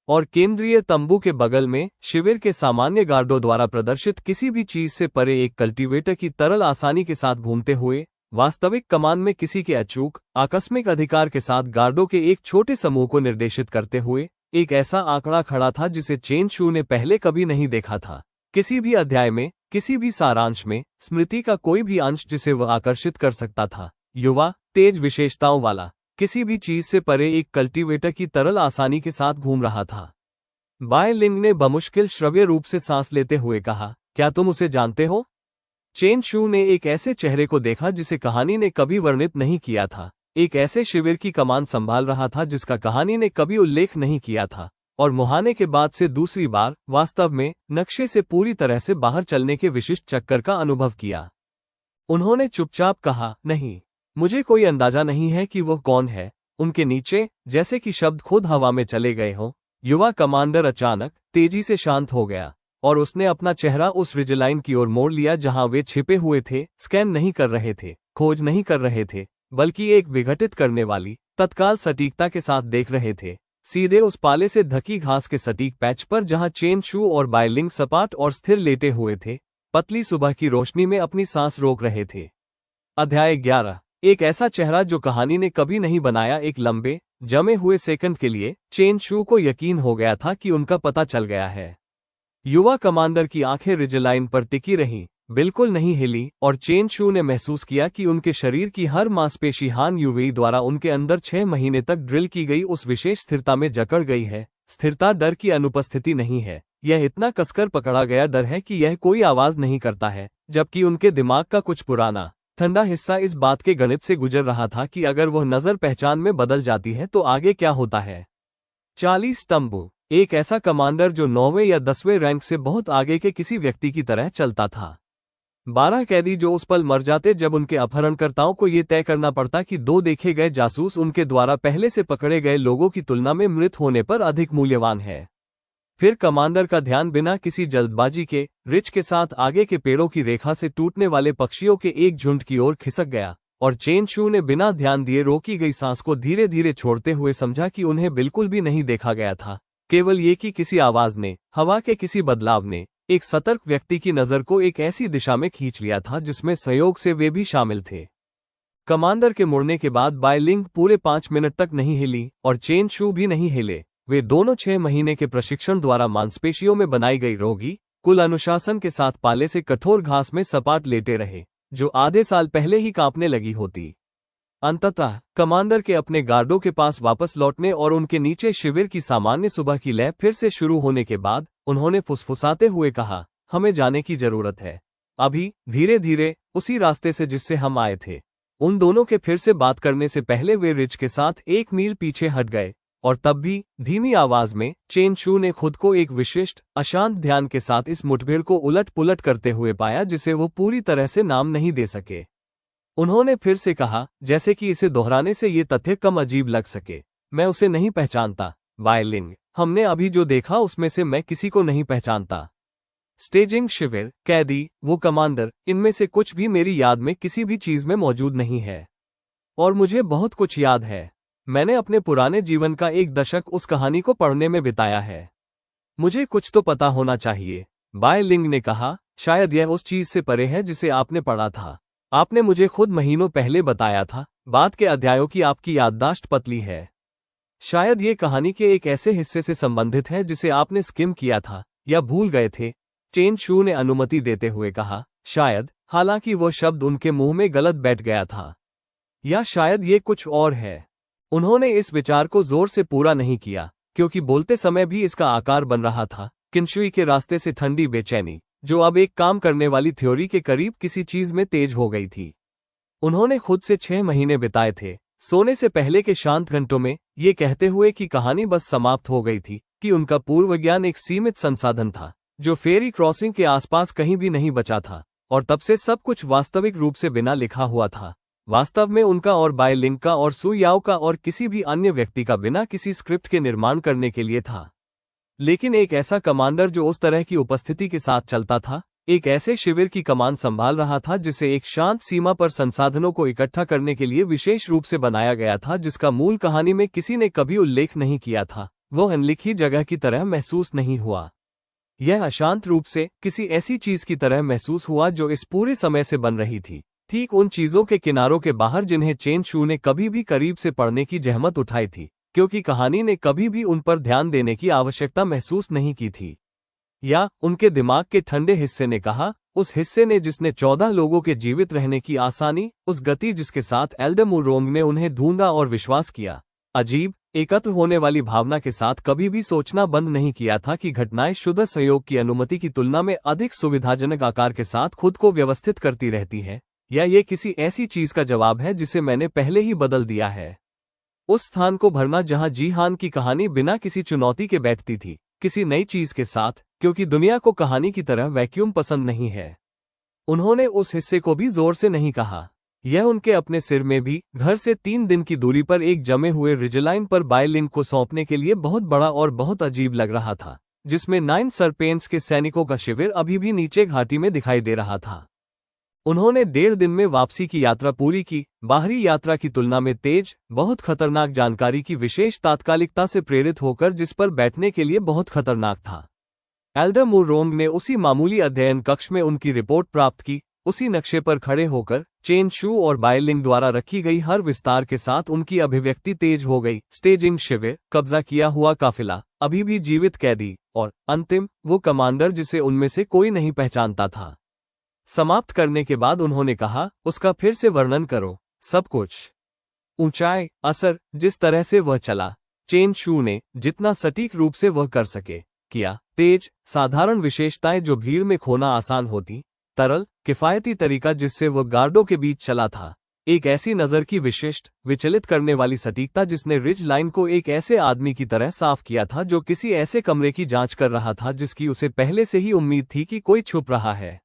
और केंद्रीय तंबू के बगल में, शिविर के सामान्य गार्डों द्वारा प्रदर्शित किसी भी चीज से परे एक कल्टीवेटर की तरल आसानी के साथ घूमते हुए, वास्तविक कमान में किसी के अचूक, आकस्मिक अधिकार के साथ गार्डों के एक छोटे समूह को निर्देशित करते हुए, एक ऐसा आंकड़ा खड़ा था जिसे चेन शू ने पहले कभी नहीं देखा था। किसी भी अध्याय में, किसी भी सारांश में, स्मृति का कोई भी अंश जिसे वह आकर्षित कर सकता था, युवा, तेज विशेषताओं वाला, किसी भी चीज से परे एक कल्टीवेटर की तरल आसानी के साथ घूम रहा था। बायलिंग ने बमुश्किल श्रव्य रूप से सांस लेते हुए कहा, क्या तुम उसे जानते हो? चेन शू ने एक ऐसे चेहरे को देखा जिसे कहानी ने कभी वर्णित नहीं किया था, एक ऐसे शिविर की कमान संभाल रहा था जिसका कहानी ने कभी उल्लेख नहीं किया था, और मुहाने के बाद से दूसरी बार, वास्तव में, नक्शे से पूरी तरह से बाहर चलने के विशिष्ट चक्कर का अनुभव किया। उन्होंने चुपचाप कहा, नहीं, मुझे कोई अंदाजा नहीं है कि वो कौन है। उनके नीचे, जैसे कि शब्द खुद हवा में चले गए हों, युवा कमांडर अचानक, तेजी से शांत हो गया, और उसने अपना चेहरा उस रिजलाइन की ओर मोड़ लिया जहां वे छिपे हुए थे, स्कैन नहीं कर रहे थे, खोज नहीं कर रहे थे, बल्कि एक विघटित करने वाली, तत्काल सटीकता के साथ देख रहे थे, सीधे उस पाले से ढकी घास के सटीक पैच पर जहां चेन शू और बायलिंग सपाट और स्थिर लेटे हुए थे, पतली सुबह की रोशनी में अपनी सांस रोक रहे थे। अध्याय 11। एक ऐसा चेहरा जो कहानी ने कभी नहीं बनाया। एक लंबे, जमे हुए सेकंड के लिए, चेन शू को यकीन हो गया था कि उनका पता चल गया है। युवा कमांडर की आंखें रिजलाइन पर टिकी रहीं, बिल्कुल नहीं हिली, और चेन शू ने महसूस किया कि उनके शरीर की हर मांसपेशी हान युवी द्वारा उनके अंदर 6 महीने तक ड्रिल की गई उस विशेष स्थिरता में जकड़ गई है। स्थिरता डर की अनुपस्थिति नहीं है, यह इतना कसकर पकड़ा गया डर है कि यह कोई आवाज नहीं करता है, जबकि उनके दिमाग का कुछ पुराना, ठंडा हिस्सा इस बात के गणित से गुजर रहा था कि अगर वह नजर पहचान में बदल जाती है तो आगे क्या होता है। 40 तंबू, एक ऐसा कमांडर जो 9वें या 10वें रैंक से बहुत आगे के किसी व्यक्ति की तरह चलता था। 12 कैदी जो उस पल मर जाते जब उनके अपहरणकर्ताओं को यह तय करना पड़ता कि 2 देखे गए जासूस उनके द्वारा पहले से पकड़े गए लोगों की तुलना में मृत होने पर अधिक मूल्यवान है। फिर कमांडर का ध्यान बिना किसी जल्दबाजी के, रिच के साथ आगे के पेड़ों की रेखा से टूटने वाले पक्षियों के एक झुंड की ओर खिसक गया, और चेन शू ने बिना ध्यान दिए रोकी गई सांस को धीरे धीरे छोड़ते हुए समझा कि उन्हें बिल्कुल भी नहीं देखा गया था, केवल ये कि किसी आवाज ने, हवा के किसी बदलाव ने, एक सतर्क व्यक्ति की नजर को एक ऐसी दिशा में खींच लिया था जिसमें संयोग से वे भी शामिल थे। कमांडर के मुड़ने के बाद बायलिंग पूरे 5 मिनट तक नहीं हिली और चेन शू भी नहीं हिले। वे दोनों 6 महीने के प्रशिक्षण द्वारा मांसपेशियों में बनाई गई रोगी, कुल अनुशासन के साथ पाले से कठोर घास में सपाट लेटे रहे, जो आधे साल पहले ही कांपने लगी होती। अंततः कमांडर के अपने गार्डों के पास वापस लौटने और उनके नीचे शिविर की सामान्य सुबह की लय फिर से शुरू होने के बाद उन्होंने फुसफुसाते हुए कहा, हमें जाने की जरूरत है, अभी, धीरे धीरे, उसी रास्ते से जिससे हम आए थे। उन दोनों के फिर से बात करने से पहले वे रिच के साथ 1 मील पीछे हट गए, और तब भी, धीमी आवाज में, चेन शू ने खुद को एक विशिष्ट, अशांत ध्यान के साथ इस मुठभेड़ को उलट पुलट करते हुए पाया जिसे वो पूरी तरह से नाम नहीं दे सके। उन्होंने फिर से कहा, जैसे कि इसे दोहराने से ये तथ्य कम अजीब लग सके, मैं उसे नहीं पहचानता, बायलिंग। हमने अभी जो देखा उसमें से मैं किसी को नहीं पहचानता। स्टेजिंग शिविर, कैदी, वो कमांडर, इनमें से कुछ भी मेरी याद में किसी भी चीज में मौजूद नहीं है। और मुझे बहुत कुछ याद है। मैंने अपने पुराने जीवन का एक दशक उस कहानी को पढ़ने में बिताया है। मुझे कुछ तो पता होना चाहिए, बाय लिंग ने कहा। शायद यह उस चीज से परे है जिसे आपने पढ़ा था। आपने मुझे खुद महीनों पहले बताया था। बाद के अध्यायों की आपकी याददाश्त पतली है। शायद ये कहानी के एक ऐसे हिस्से से संबंधित है जिसे आपने स्किम किया था या भूल गए थे। चेन शू ने अनुमति देते हुए कहा। शायद, हालांकि वो शब्द उनके मुंह में गलत बैठ गया था। या शायद ये कुछ और है। उन्होंने इस विचार को जोर से पूरा नहीं किया, क्योंकि बोलते समय भी इसका आकार बन रहा था। किनशुई के रास्ते से ठंडी बेचैनी, जो अब एक काम करने वाली थ्योरी के करीब किसी चीज में तेज हो गई थी। उन्होंने खुद से 6 महीने बिताए थे, सोने से पहले के शांत घंटों में, ये कहते हुए कि कहानी बस समाप्त हो गई थी, कि उनका पूर्व ज्ञान एक सीमित संसाधन था, जो फेरी क्रॉसिंग के आसपास कहीं भी नहीं बचा था, और तब से सब कुछ वास्तविक रूप से बिना लिखा हुआ था। वास्तव में उनका और बाय लिंग का और सु याओ का और किसी भी अन्य व्यक्ति का बिना किसी स्क्रिप्ट के निर्माण करने के लिए था। लेकिन एक ऐसा कमांडर जो उस तरह की उपस्थिति के साथ चलता था, एक ऐसे शिविर की कमान संभाल रहा था जिसे एक शांत सीमा पर संसाधनों को इकट्ठा करने के लिए विशेष रूप से बनाया गया था, जिसका मूल कहानी में किसी ने कभी उल्लेख नहीं किया था, वो अनलिखी जगह की तरह महसूस नहीं हुआ। यह अशांत रूप से किसी ऐसी चीज की तरह महसूस हुआ जो इस पूरे समय से बन रही थी, ठीक उन चीजों के किनारों के बाहर जिन्हें चेन शू ने कभी भी करीब से पढ़ने की जहमत उठाई थी, क्योंकि कहानी ने कभी भी उन पर ध्यान देने की आवश्यकता महसूस नहीं की थी। या उनके दिमाग के ठंडे हिस्से ने कहा, उस हिस्से ने जिसने 14 लोगों के जीवित रहने की आसानी, उस गति जिसके साथ एल्डर मुरोंग ने उन्हें ढूंढा और विश्वास किया, अजीब, एकत्र होने वाली भावना के साथ कभी भी सोचना बंद नहीं किया था कि घटनाएं शुद्ध सहयोग की अनुमति की तुलना में अधिक सुविधाजनक आकार के साथ खुद को व्यवस्थित करती रहती है, या ये किसी ऐसी चीज का जवाब है जिसे मैंने पहले ही बदल दिया है। उस स्थान को भरना जहां जीहान की कहानी बिना किसी चुनौती के बैठती थी, किसी नई चीज के साथ, क्योंकि दुनिया को कहानी की तरह वैक्यूम पसंद नहीं है। उन्होंने उस हिस्से को भी जोर से नहीं कहा। यह उनके अपने सिर में भी, घर से 3 दिन की दूरी पर एक जमे हुए रिजलाइन पर बाय लिंग को सौंपने के लिए बहुत बड़ा और बहुत अजीब लग रहा था, जिसमें 9 सरपेंट्स के सैनिकों का शिविर अभी भी नीचे घाटी में दिखाई दे रहा था। उन्होंने 1.5 दिन में वापसी की यात्रा पूरी की, बाहरी यात्रा की तुलना में तेज, बहुत खतरनाक जानकारी की विशेष तात्कालिकता से प्रेरित होकर जिस पर बैठने के लिए बहुत खतरनाक था। एल्डर मुरोंग ने उसी मामूली अध्ययन कक्ष में उनकी रिपोर्ट प्राप्त की, उसी नक्शे पर खड़े होकर, चेन शू और बाय लिंग द्वारा रखी गई हर विस्तार के साथ उनकी अभिव्यक्ति तेज हो गई। स्टेजिंग शिविर, कब्जा किया हुआ काफिला, अभी भी जीवित कैदी, और अंतिम, वो कमांडर जिसे उनमें से कोई नहीं पहचानता था। समाप्त करने के बाद उन्होंने कहा, उसका फिर से वर्णन करो, सब कुछ। ऊंचाई, असर, जिस तरह से वह चला। चेन शू ने, जितना सटीक रूप से वह कर सके, किया। तेज, साधारण विशेषताएं जो भीड़ में खोना आसान होती। तरल, किफायती तरीका जिससे वह गार्डों के बीच चला था। एक ऐसी नजर की विशिष्ट, विचलित करने वाली सटीकता जिसने रिज लाइन को एक ऐसे आदमी की तरह साफ किया था जो किसी ऐसे कमरे की जांच कर रहा था जिसकी उसे पहले से ही उम्मीद थी कि कोई छुप रहा है।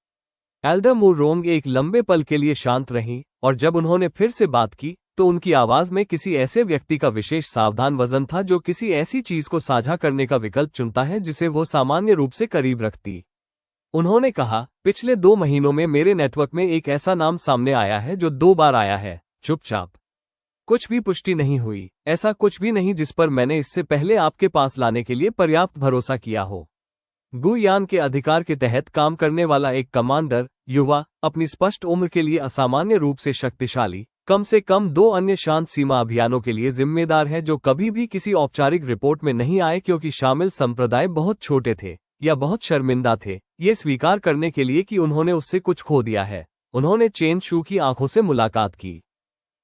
एल्डर मुरोंग एक लंबे पल के लिए शांत रहीं, और जब उन्होंने फिर से बात की, तो उनकी आवाज में किसी ऐसे व्यक्ति का विशेष सावधान वजन था जो किसी ऐसी चीज को साझा करने का विकल्प चुनता है जिसे वो सामान्य रूप से करीब रखती। उन्होंने कहा, पिछले 2 महीनों में मेरे नेटवर्क में एक ऐसा नाम सामने आया है जो 2 बार आया है, चुपचाप। कुछ भी पुष्टि नहीं हुई, ऐसा कुछ भी नहीं जिस पर मैंने इससे पहले आपके पास लाने के लिए पर्याप्त भरोसा किया हो। गुयान के अधिकार के तहत काम करने वाला एक कमांडर, युवा, अपनी स्पष्ट उम्र के लिए असामान्य रूप से शक्तिशाली, कम से कम 2 अन्य शांत सीमा अभियानों के लिए जिम्मेदार है जो कभी भी किसी औपचारिक रिपोर्ट में नहीं आए क्योंकि शामिल संप्रदाय बहुत छोटे थे या बहुत शर्मिंदा थे ये स्वीकार करने के लिए कि उन्होंने उससे कुछ खो दिया है। उन्होंने चेन शू की आंखों से मुलाकात की।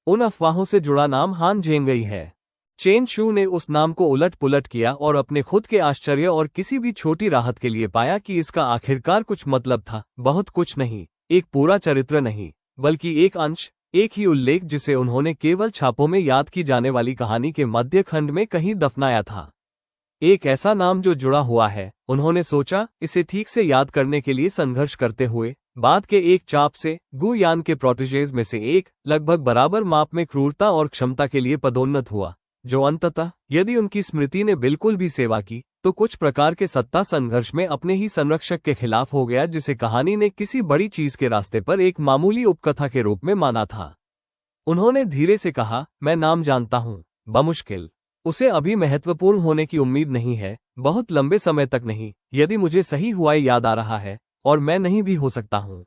उन अफवाहों से जुड़ा नाम हान जेंगई है। चेन शू ने उस नाम को उलट पुलट किया और अपने खुद के आश्चर्य और किसी भी छोटी राहत के लिए पाया कि इसका आखिरकार कुछ मतलब था। बहुत कुछ नहीं, एक पूरा चरित्र नहीं, बल्कि एक अंश, एक ही उल्लेख जिसे उन्होंने केवल छापों में याद की जाने वाली कहानी के मध्य खंड में कहीं दफनाया था। एक ऐसा नाम जो जुड़ा हुआ है, उन्होंने सोचा, इसे ठीक से याद करने के लिए संघर्ष करते हुए। बाद के एक चाप से गुयान के प्रोटेजेज में से एक, लगभग बराबर माप में क्रूरता और क्षमता के लिए पदोन्नत हुआ। जो अंततः यदि उनकी स्मृति ने बिल्कुल भी सेवा की तो कुछ प्रकार के सत्ता संघर्ष में अपने ही संरक्षक के खिलाफ हो गया, जिसे कहानी ने किसी बड़ी चीज के रास्ते पर एक मामूली उपकथा के रूप में माना था। उन्होंने धीरे से कहा, मैं नाम जानता हूं, बमुश्किल उसे अभी महत्वपूर्ण होने की उम्मीद नहीं है, बहुत लंबे समय तक नहीं, यदि मुझे सही हुआ याद आ रहा है, और मैं नहीं भी हो सकता हूं।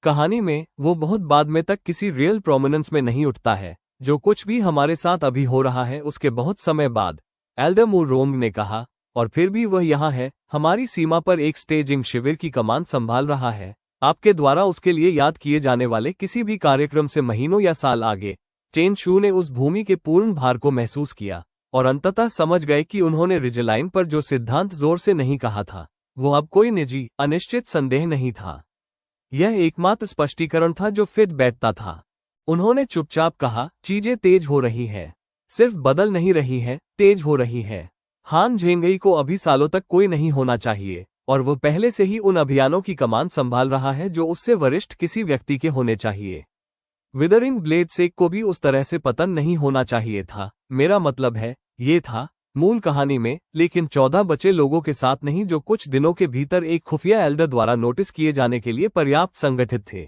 कहानी में वो बहुत बाद में तक किसी रियल प्रोमिनेंस में नहीं उठता है। जो कुछ भी हमारे साथ अभी हो रहा है उसके बहुत समय बाद, एल्डर मुरोंग ने कहा, और फिर भी वह यहाँ है, हमारी सीमा पर एक स्टेजिंग शिविर की कमान संभाल रहा है, आपके द्वारा उसके लिए याद किए जाने वाले किसी भी कार्यक्रम से महीनों या साल आगे। चेन शू ने उस भूमि के पूर्ण भार को महसूस किया और अंततः समझ गए कि उन्होंने रिजलाइन पर जो सिद्धांत जोर से नहीं कहा था वो अब कोई निजी अनिश्चित संदेह नहीं था। यह एकमात्र स्पष्टीकरण था जो फिट बैठता था। उन्होंने चुपचाप कहा, चीजें तेज हो रही है, सिर्फ बदल नहीं रही है, तेज हो रही है। हान झेंगई को अभी सालों तक कोई नहीं होना चाहिए, और वो पहले से ही उन अभियानों की कमान संभाल रहा है जो उससे वरिष्ठ किसी व्यक्ति के होने चाहिए। विदरिंग ब्लेड सेक को भी उस तरह से पतन नहीं होना चाहिए था। मेरा मतलब है, ये था मूल कहानी में, लेकिन 14 बचे लोगों के साथ नहीं, जो कुछ दिनों के भीतर एक खुफिया एल्डर द्वारा नोटिस किए जाने के लिए पर्याप्त संगठित थे।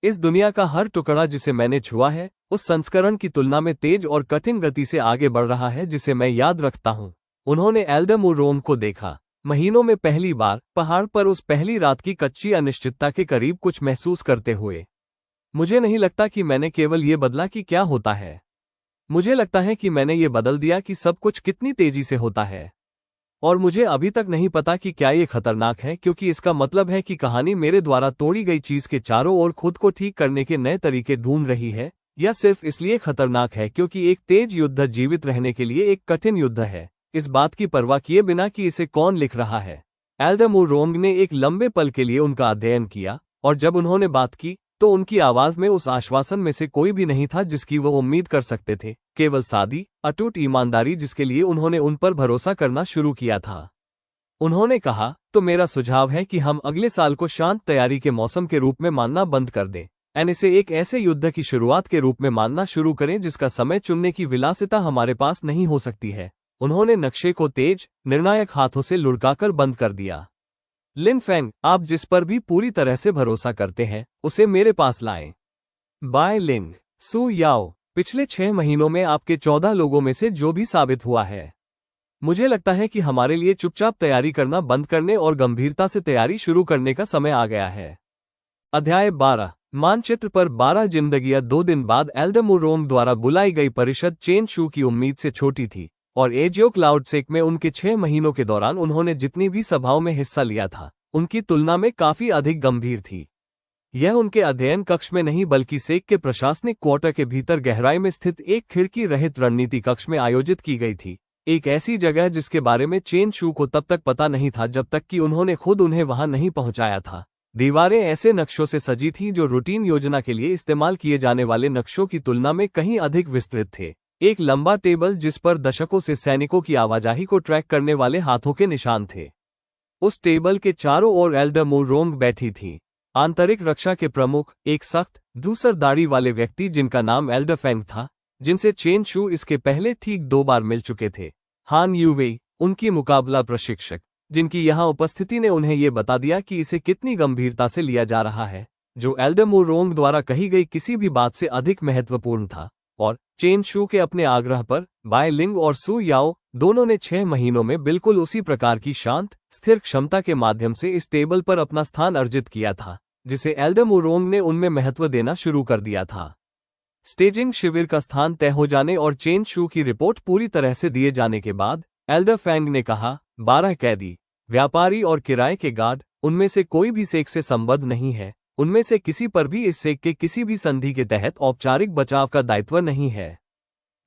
इस दुनिया का हर टुकड़ा जिसे मैंने छुआ है उस संस्करण की तुलना में तेज और कठिन गति से आगे बढ़ रहा है जिसे मैं याद रखता हूं। उन्होंने एल्डर मुरोंग को देखा, महीनों में पहली बार, पहाड़ पर उस पहली रात की कच्ची अनिश्चितता के करीब कुछ महसूस करते हुए। मुझे नहीं लगता कि मैंने केवल ये बदला कि क्या होता है, मुझे लगता है कि मैंने ये बदल दिया कि सब कुछ कितनी तेजी से होता है। और मुझे अभी तक नहीं पता कि क्या ये खतरनाक है, क्योंकि इसका मतलब है कि कहानी मेरे द्वारा तोड़ी गई चीज के चारों ओर खुद को ठीक करने के नए तरीके ढूंढ रही है, या सिर्फ इसलिए खतरनाक है क्योंकि एक तेज युद्ध जीवित रहने के लिए एक कठिन युद्ध है, इस बात की परवाह किए बिना कि इसे कौन लिख रहा है। एल्डर मुरोंग ने एक लंबे पल के लिए उनका अध्ययन किया, और जब उन्होंने बात की तो उनकी आवाज में उस आश्वासन में से कोई भी नहीं था जिसकी वो उम्मीद कर सकते थे, केवल सादी अटूट ईमानदारी जिसके लिए उन्होंने उन पर भरोसा करना शुरू किया था। उन्होंने कहा, तो मेरा सुझाव है कि हम अगले साल को शांत तैयारी के मौसम के रूप में मानना बंद कर दें, इसे एक ऐसे युद्ध की शुरुआत के रूप में मानना शुरू करें जिसका समय चुनने की विलासिता हमारे पास नहीं हो सकती है। उन्होंने नक्शे को तेज, निर्णायक हाथों से लुढ़काकर बंद कर दिया। लिन फेंग, आप जिस पर भी पूरी तरह से भरोसा करते हैं उसे मेरे पास लाएं। बाय लिंग सु याओ, पिछले 6 महीनों में आपके 14 लोगों में से जो भी साबित हुआ है, मुझे लगता है कि हमारे लिए चुपचाप तैयारी करना बंद करने और गंभीरता से तैयारी शुरू करने का समय आ गया है। अध्याय 12। मानचित्र पर 12 जिंदगियां। 2 दिन बाद एल्डर मुरोंग द्वारा बुलाई गई परिषद चेन शू की उम्मीद से छोटी थी, और एजियो क्लाउड सेक में उनके 6 महीनों के दौरान उन्होंने जितनी भी सभाओं में हिस्सा लिया था उनकी तुलना में काफी अधिक गंभीर थी। यह उनके अध्ययन कक्ष में नहीं बल्कि सेक के प्रशासनिक क्वार्टर के भीतर गहराई में स्थित एक खिड़की रहित रणनीति कक्ष में आयोजित की गई थी, एक ऐसी जगह जिसके बारे में चेन शू को तब तक पता नहीं था जब तक कि उन्होंने खुद उन्हें वहां नहीं पहुंचाया था। दीवारें ऐसे नक्शों से सजी थीं जो रूटीन योजना के लिए इस्तेमाल किए जाने वाले नक्शों की तुलना में कहीं अधिक विस्तृत थे। एक लंबा टेबल जिस पर दशकों से सैनिकों की आवाजाही को ट्रैक करने वाले हाथों के निशान थे। उस टेबल के चारों ओर एल्डर मुरोंग बैठी थी। आंतरिक रक्षा के प्रमुख, एक सख्त, धूसर दाढ़ी वाले व्यक्ति जिनका नाम एल्डर फेंग था, जिनसे चेन शू इसके पहले ठीक 2 बार मिल चुके थे। हान यूवेई, उनकी मुकाबला प्रशिक्षक, जिनकी यहां उपस्थिति ने उन्हें ये बता दिया कि इसे कितनी गंभीरता से लिया जा रहा है, जो एल्डर मुरोंग द्वारा कही गई किसी भी बात से अधिक महत्वपूर्ण था। और चेन शू के अपने आग्रह पर बाय लिंग और सु याओ, दोनों ने 6 महीनों में बिल्कुल उसी प्रकार की शांत, स्थिर क्षमता के माध्यम से इस टेबल पर अपना स्थान अर्जित किया था जिसे एल्डर मुरोंग ने उनमें महत्व देना शुरू कर दिया था। स्टेजिंग शिविर का स्थान तय हो जाने और चेन शू की रिपोर्ट पूरी तरह से दिए जाने के बाद एल्डर फेंग ने कहा, 12 कैदी, व्यापारी और किराए के गार्ड, उनमें से कोई भी सेक से संबद्ध नहीं है, उनमें से किसी पर भी इस सेक के किसी भी संधि के तहत औपचारिक बचाव का दायित्व नहीं है।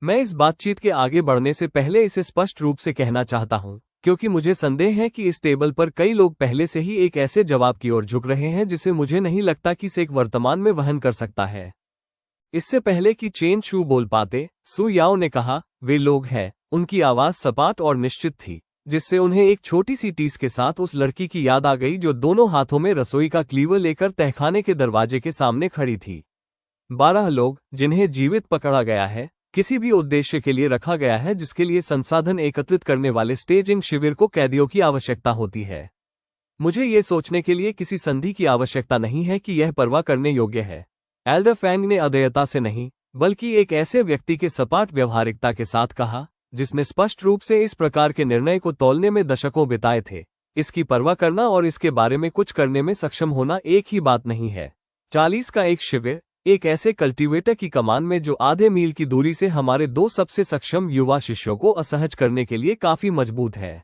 मैं इस बातचीत के आगे बढ़ने से पहले इसे स्पष्ट रूप से कहना चाहता हूं, क्योंकि मुझे संदेह है कि इस टेबल पर कई लोग पहले से ही एक ऐसे जवाब की ओर झुक रहे हैं जिसे मुझे नहीं लगता कि सेक वर्तमान में वहन कर सकता है। इससे पहले कि चेन शू बोल पाते, सु याओ ने कहा, वे लोग हैं। उनकी आवाज सपाट और निश्चित थी, जिससे उन्हें एक छोटी सी टीस के साथ उस लड़की की याद आ गई जो दोनों हाथों में रसोई का क्लीवर लेकर तहखाने के दरवाजे के सामने खड़ी थी। 12 लोग जिन्हें जीवित पकड़ा गया है, किसी भी उद्देश्य के लिए रखा गया है जिसके लिए संसाधन एकत्रित करने वाले स्टेजिंग शिविर को कैदियों की आवश्यकता होती है। मुझे ये सोचने के लिए किसी संधि की आवश्यकता नहीं है कि यह परवाह करने योग्य है। एल्डर फैंग ने अधेयता से नहीं, बल्कि एक ऐसे व्यक्ति के सपाट व्यवहारिकता के साथ कहा, जिसने स्पष्ट रूप से इस प्रकार के निर्णय को तौलने में दशकों बिताए थे। इसकी परवाह करना और इसके बारे में कुछ करने में सक्षम होना एक ही बात नहीं है। 40 का एक शिविर, एक ऐसे कल्टीवेटर की कमान में जो आधे मील की दूरी से हमारे 2 सबसे सक्षम युवा शिष्यों को असहज करने के लिए काफी मजबूत है।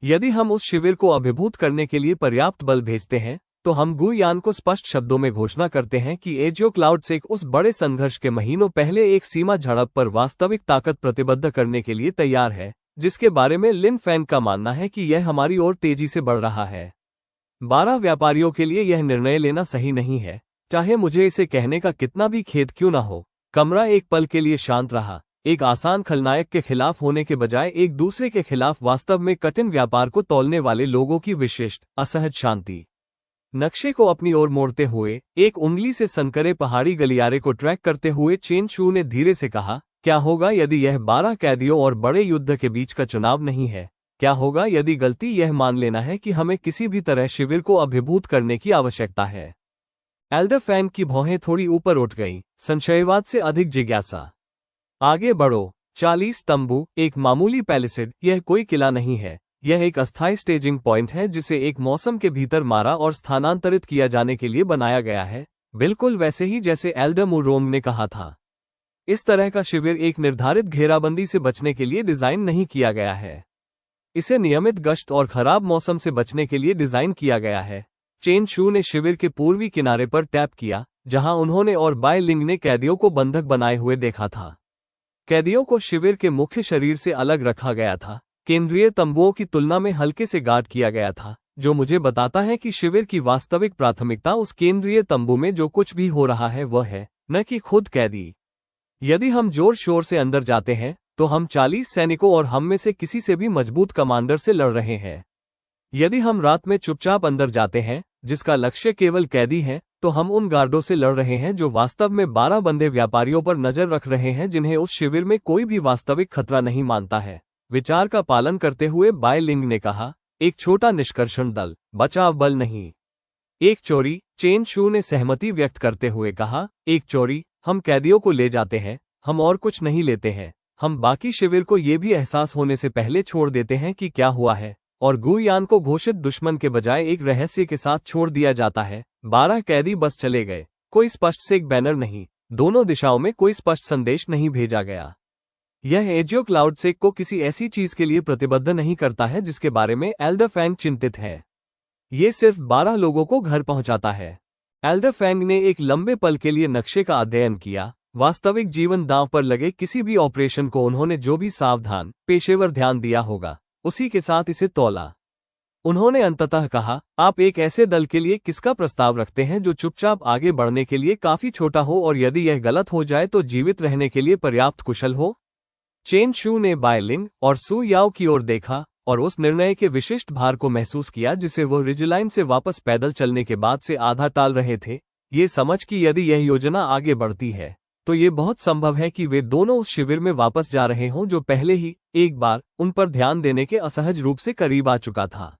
यदि हम उस शिविर को अभिभूत करने के लिए पर्याप्त बल भेजते हैं, तो हम गुयान को स्पष्ट शब्दों में घोषणा करते हैं कि एजियो क्लाउडसेक उस बड़े संघर्ष के महीनों पहले एक सीमा झड़प पर वास्तविक ताकत प्रतिबद्ध करने के लिए तैयार है, जिसके बारे में लिन फैंग का मानना है कि यह हमारी ओर तेजी से बढ़ रहा है। 12 व्यापारियों के लिए यह निर्णय लेना सही नहीं है, चाहे मुझे इसे कहने का कितना भी खेद क्यों न हो। कमरा एक पल के लिए शांत रहा। एक आसान खलनायक के खिलाफ होने के बजाय एक दूसरे के खिलाफ वास्तव में कठिन व्यापार को तौलने वाले लोगों की विशिष्ट असहज शांति। नक्शे को अपनी ओर मोड़ते हुए, एक उंगली से सनकरे पहाड़ी गलियारे को ट्रैक करते हुए चेन शू ने धीरे से कहा, क्या होगा यदि यह 12 कैदियों और बड़े युद्ध के बीच का चुनाव नहीं है? क्या होगा यदि गलती यह मान लेना है कि हमें किसी भी तरह शिविर को अभिभूत करने की आवश्यकता है? एल्डर फैंग की भौहें थोड़ी ऊपर उठ गईं, संशयवाद से अधिक जिज्ञासा। आगे बढ़ो। 40 तंबू, एक मामूली पैलिसेड, यह कोई किला नहीं है। यह एक अस्थायी स्टेजिंग पॉइंट है जिसे एक मौसम के भीतर मारा और स्थानांतरित किया जाने के लिए बनाया गया है, बिल्कुल वैसे ही जैसे एल्डर मुरोंग ने कहा था। इस तरह का शिविर एक निर्धारित घेराबंदी से बचने के लिए डिजाइन नहीं किया गया है। इसे नियमित गश्त और खराब मौसम से बचने के लिए डिजाइन किया गया है। चेन शू ने शिविर के पूर्वी किनारे पर टैप किया, जहां उन्होंने और बाय लिंग ने कैदियों को बंधक बनाए हुए देखा था। कैदियों को शिविर के मुख्य शरीर से अलग रखा गया था, केंद्रीय तंबुओं की तुलना में हल्के से गार्ड किया गया था, जो मुझे बताता है कि शिविर की वास्तविक प्राथमिकता उस केंद्रीय तंबू में जो कुछ भी हो रहा है वह है, न कि खुद कैदी। यदि हम जोर शोर से अंदर जाते हैं, तो हम 40 सैनिकों और हम में से किसी से भी मजबूत कमांडर से लड़ रहे हैं। यदि हम रात में चुपचाप अंदर जाते हैं, जिसका लक्ष्य केवल कैदी है, तो हम उन गार्डों से लड़ रहे हैं जो वास्तव में 12 बंधे व्यापारियों पर नजर रख रहे हैं जिन्हें उस शिविर में कोई भी वास्तविक खतरा नहीं मानता है। विचार का पालन करते हुए बाय लिंग ने कहा, एक छोटा निष्कर्षण दल, बचाव बल नहीं। एक चोरी, चेन शू ने सहमति व्यक्त करते हुए कहा, एक चोरी, हम कैदियों को ले जाते हैं, हम और कुछ नहीं लेते हैं। हम बाकी शिविर को ये भी एहसास होने से पहले छोड़ देते हैं कि क्या हुआ है, और गुयान को घोषित दुश्मन के बजाय एक रहस्य के साथ छोड़ दिया जाता है। 12 कैदी बस चले गए, कोई स्पष्ट से एक बैनर नहीं, दोनों दिशाओं में कोई स्पष्ट संदेश नहीं भेजा गया। यह एजियो क्लाउडसेक को किसी ऐसी चीज के लिए प्रतिबद्ध नहीं करता है जिसके बारे में एल्डर फैंग चिंतित है। ये सिर्फ 12 लोगों को घर पहुंचाता है। एल्डर फैंग ने एक लंबे पल के लिए नक्शे का अध्ययन किया। वास्तविक जीवन दांव पर लगे किसी भी ऑपरेशन को उन्होंने जो भी सावधान, पेशेवर ध्यान दिया होगा, उसी के साथ इसे तौला। उन्होंने अंततः कहा, आप एक ऐसे दल के लिए किसका प्रस्ताव रखते हैं जो चुपचाप आगे बढ़ने के लिए काफी छोटा हो और यदि यह गलत हो जाए तो जीवित रहने के लिए पर्याप्त कुशल हो? चेन शू ने बाय लिंग और सू याओ की ओर देखा और उस निर्णय के विशिष्ट भार को महसूस किया जिसे वो रिजलाइन से वापस पैदल चलने के बाद से आधा टाल रहे थे, ये समझ कि यदि यह योजना आगे बढ़ती है तो ये बहुत संभव है कि वे दोनों उस शिविर में वापस जा रहे हों जो पहले ही एक बार उन पर ध्यान देने के असहज रूप से करीब आ चुका था।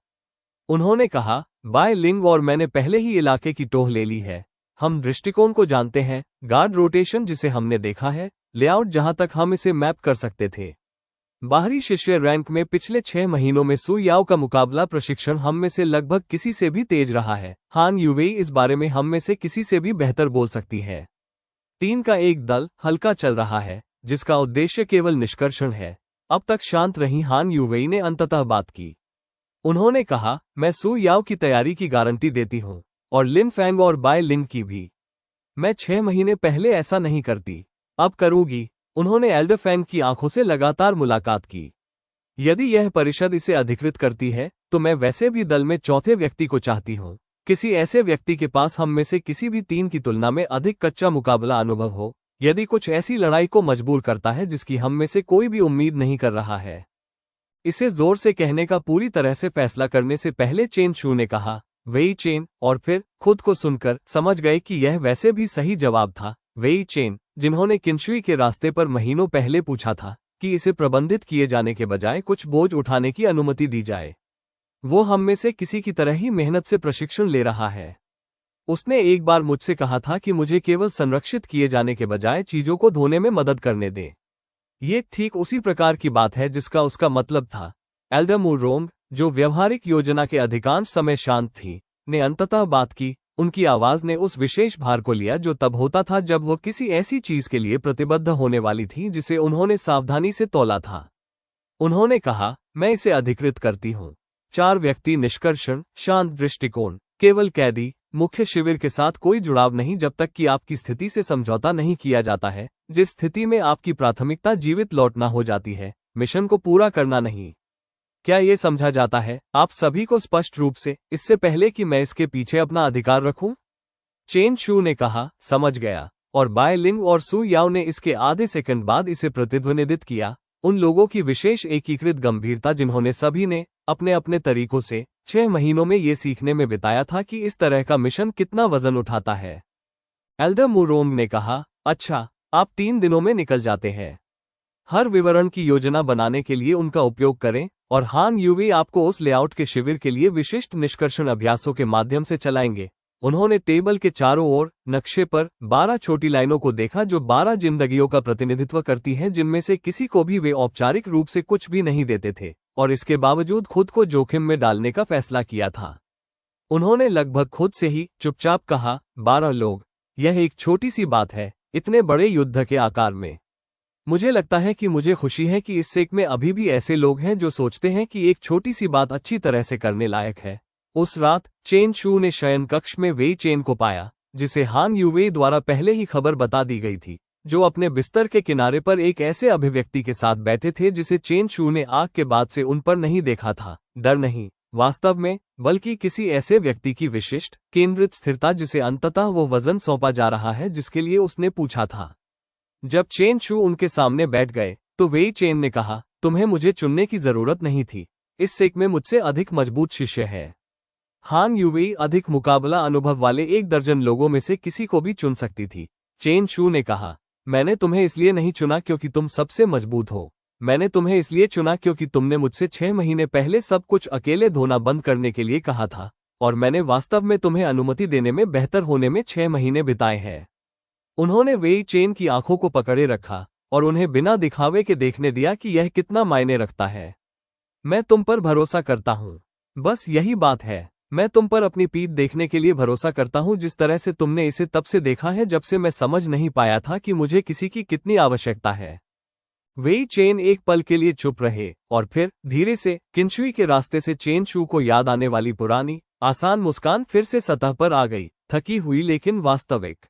उन्होंने कहा, बाय लिंग और मैंने पहले ही इलाके की टोह ले ली है। हम दृष्टिकोण को जानते हैं, गार्ड रोटेशन जिसे हमने देखा है, लेआउट जहां तक हम इसे मैप कर सकते थे। बाहरी शिष्य रैंक में पिछले 6 महीनों में सू याओ का मुकाबला प्रशिक्षण हम में से लगभग किसी से भी तेज रहा है। हान युवेई इस बारे में हम में से किसी से भी बेहतर बोल सकती है। 3 का एक दल हल्का चल रहा है, जिसका उद्देश्य केवल निष्कर्षण है। अब तक शांत रही हान युवेई ने अंततः बात की। उन्होंने कहा, मैं सू याओ की तैयारी की गारंटी देती हूं, और लिन फैंग और बाय लिंग की भी। मैं 6 महीने पहले ऐसा नहीं करती, अब करूंगी। उन्होंने एल्डर फैंग की आंखों से लगातार मुलाकात की। यदि यह परिषद इसे अधिकृत करती है, तो मैं वैसे भी दल में चौथे व्यक्ति को चाहती हूं, किसी ऐसे व्यक्ति के पास हम में से किसी भी 3 की तुलना में अधिक कच्चा मुकाबला अनुभव हो, यदि कुछ ऐसी लड़ाई को मजबूर करता है जिसकी हम में से कोई भी उम्मीद नहीं कर रहा है। इसे जोर से कहने का पूरी तरह से फैसला करने से पहले चेन शू ने कहा, वेई चेन, और फिर खुद को सुनकर समझ गए कि यह वैसे भी सही जवाब था। वेई चेन, जिन्होंने किंशुई के रास्ते पर महीनों पहले पूछा था कि इसे प्रबंधित किए जाने के बजाय कुछ बोझ उठाने की अनुमति दी जाए। वो हम में से किसी की तरह ही मेहनत से प्रशिक्षण ले रहा है। उसने एक बार मुझसे कहा था कि मुझे केवल संरक्षित किए जाने के बजाय चीजों को धोने में मदद करने दें। ये ठीक उसी प्रकार की बात है जिसका उसका मतलब था। एल्डर मुरोंग, जो व्यवहारिक योजना के अधिकांश समय शांत थी, ने अंततः बात की। उनकी आवाज ने उस विशेष भार को लिया जो तब होता था जब वो किसी ऐसी चीज के लिए प्रतिबद्ध होने वाली थी जिसे उन्होंने सावधानी से तौला था। उन्होंने कहा, मैं इसे अधिकृत करती हूँ। 4 व्यक्ति निष्कर्षण, शांत दृष्टिकोण, केवल कैदी, मुख्य शिविर के साथ कोई जुड़ाव नहीं जब तक कि आपकी स्थिति से समझौता नहीं किया जाता है, जिस स्थिति में आपकी प्राथमिकता जीवित लौटना हो जाती है, मिशन को पूरा करना नहीं। क्या ये समझा जाता है आप सभी को स्पष्ट रूप से, इससे पहले कि मैं इसके पीछे अपना अधिकार रखूं? चेन शू ने कहा, समझ गया, और बाय लिंग और सु याओ ने इसके आधे सेकंड बाद इसे प्रतिध्वनित किया। उन लोगों की विशेष एकीकृत गंभीरता जिन्होंने सभी ने अपने अपने तरीकों से 6 महीनों में ये सीखने में बिताया था कि इस तरह का मिशन कितना वजन उठाता है। एल्डर मुरोंग ने कहा, अच्छा, आप 3 दिनों में निकल जाते हैं। हर विवरण की योजना बनाने के लिए उनका उपयोग करें, और हान यूवी आपको उस लेआउट के शिविर के लिए विशिष्ट निष्कर्षण अभ्यासों के माध्यम से चलाएंगे। उन्होंने टेबल के चारों ओर नक्शे पर 12 छोटी लाइनों को देखा जो 12 जिंदगियों का प्रतिनिधित्व करती हैं, जिनमें से किसी को भी वे औपचारिक रूप से कुछ भी नहीं देते थे, और इसके बावजूद खुद को जोखिम में डालने का फैसला किया था। उन्होंने लगभग खुद से ही चुपचाप कहा, 12 लोग, यह एक छोटी सी बात है इतने बड़े युद्ध के आकार में। मुझे लगता है कि मुझे खुशी है कि इस सेक में अभी भी ऐसे लोग हैं जो सोचते हैं कि एक छोटी सी बात अच्छी तरह से करने लायक है। उस रात चेन शू ने शयन कक्ष में वेई चेन को पाया, जिसे हान यूवे द्वारा पहले ही खबर बता दी गई थी, जो अपने बिस्तर के किनारे पर एक ऐसे अभिव्यक्ति के साथ बैठे थे जिसे चेन शू ने आग के बाद से उन पर नहीं देखा था। डर नहीं, वास्तव में, बल्कि किसी ऐसे व्यक्ति की विशिष्ट केंद्रित स्थिरता जिसे अंततः वो वजन सौंपा जा रहा है जिसके लिए उसने पूछा था। जब चेन शू उनके सामने बैठ गए तो वेई चेन ने कहा, तुम्हें मुझे चुनने की जरूरत नहीं थी, इस सेक में मुझसे अधिक मजबूत शिष्य है। हान यूवेई अधिक मुकाबला अनुभव वाले 1 दर्जन लोगों में से किसी को भी चुन सकती थी। चेन शू ने कहा, मैंने तुम्हें इसलिए नहीं चुना क्योंकि तुम सबसे मजबूत हो, मैंने तुम्हें इसलिए चुना क्योंकि तुमने मुझसे 6 महीने पहले सब कुछ अकेले धोना बंद करने के लिए कहा था, और मैंने वास्तव में तुम्हें अनुमति देने में बेहतर होने में 6 महीने बिताए हैं। उन्होंने वेई चेन की आंखों को पकड़े रखा और उन्हें बिना दिखावे के देखने दिया कि यह कितना मायने रखता है। मैं तुम पर भरोसा करता हूँ, बस यही बात है। मैं तुम पर अपनी पीठ देखने के लिए भरोसा करता हूँ जिस तरह से तुमने इसे तब से देखा है जब से मैं समझ नहीं पाया था कि मुझे किसी की कितनी आवश्यकता है। वेई चेन एक पल के लिए चुप रहे और फिर धीरे से किंशुई के रास्ते से चेन शू को याद आने वाली पुरानी आसान मुस्कान फिर से सतह पर आ गई, थकी हुई लेकिन वास्तविक।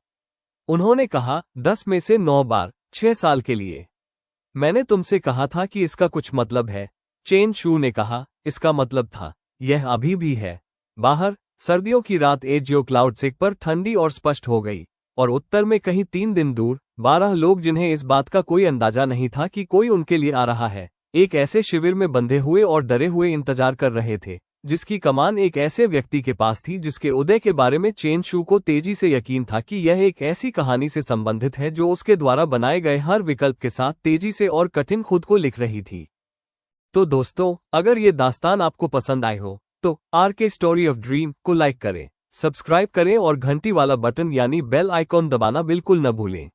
उन्होंने कहा, 10 में से 9 बार 6 साल के लिए। मैंने तुमसे कहा था कि इसका कुछ मतलब है। चेन शू ने कहा, इसका मतलब था, यह अभी भी है। बाहर सर्दियों की रात एजियो क्लाउड सेक पर ठंडी और स्पष्ट हो गई, और उत्तर में कहीं 3 दिन दूर 12 लोग जिन्हें इस बात का कोई अंदाजा नहीं था कि कोई उनके लिए आ रहा है, एक ऐसे शिविर में बंधे हुए और डरे हुए इंतजार कर रहे थे जिसकी कमान एक ऐसे व्यक्ति के पास थी जिसके उदय के बारे में चेन शू को तेजी से यकीन था कि यह एक ऐसी कहानी से संबंधित है जो उसके द्वारा बनाए गए हर विकल्प के साथ तेजी से और कठिन खुद को लिख रही थी। तो दोस्तों, अगर ये दास्तान आपको पसंद आए हो तो आरके स्टोरी ऑफ ड्रीम को लाइक करें, सब्सक्राइब करें और घंटी वाला बटन यानी बेल आइकॉन दबाना बिल्कुल न भूलें।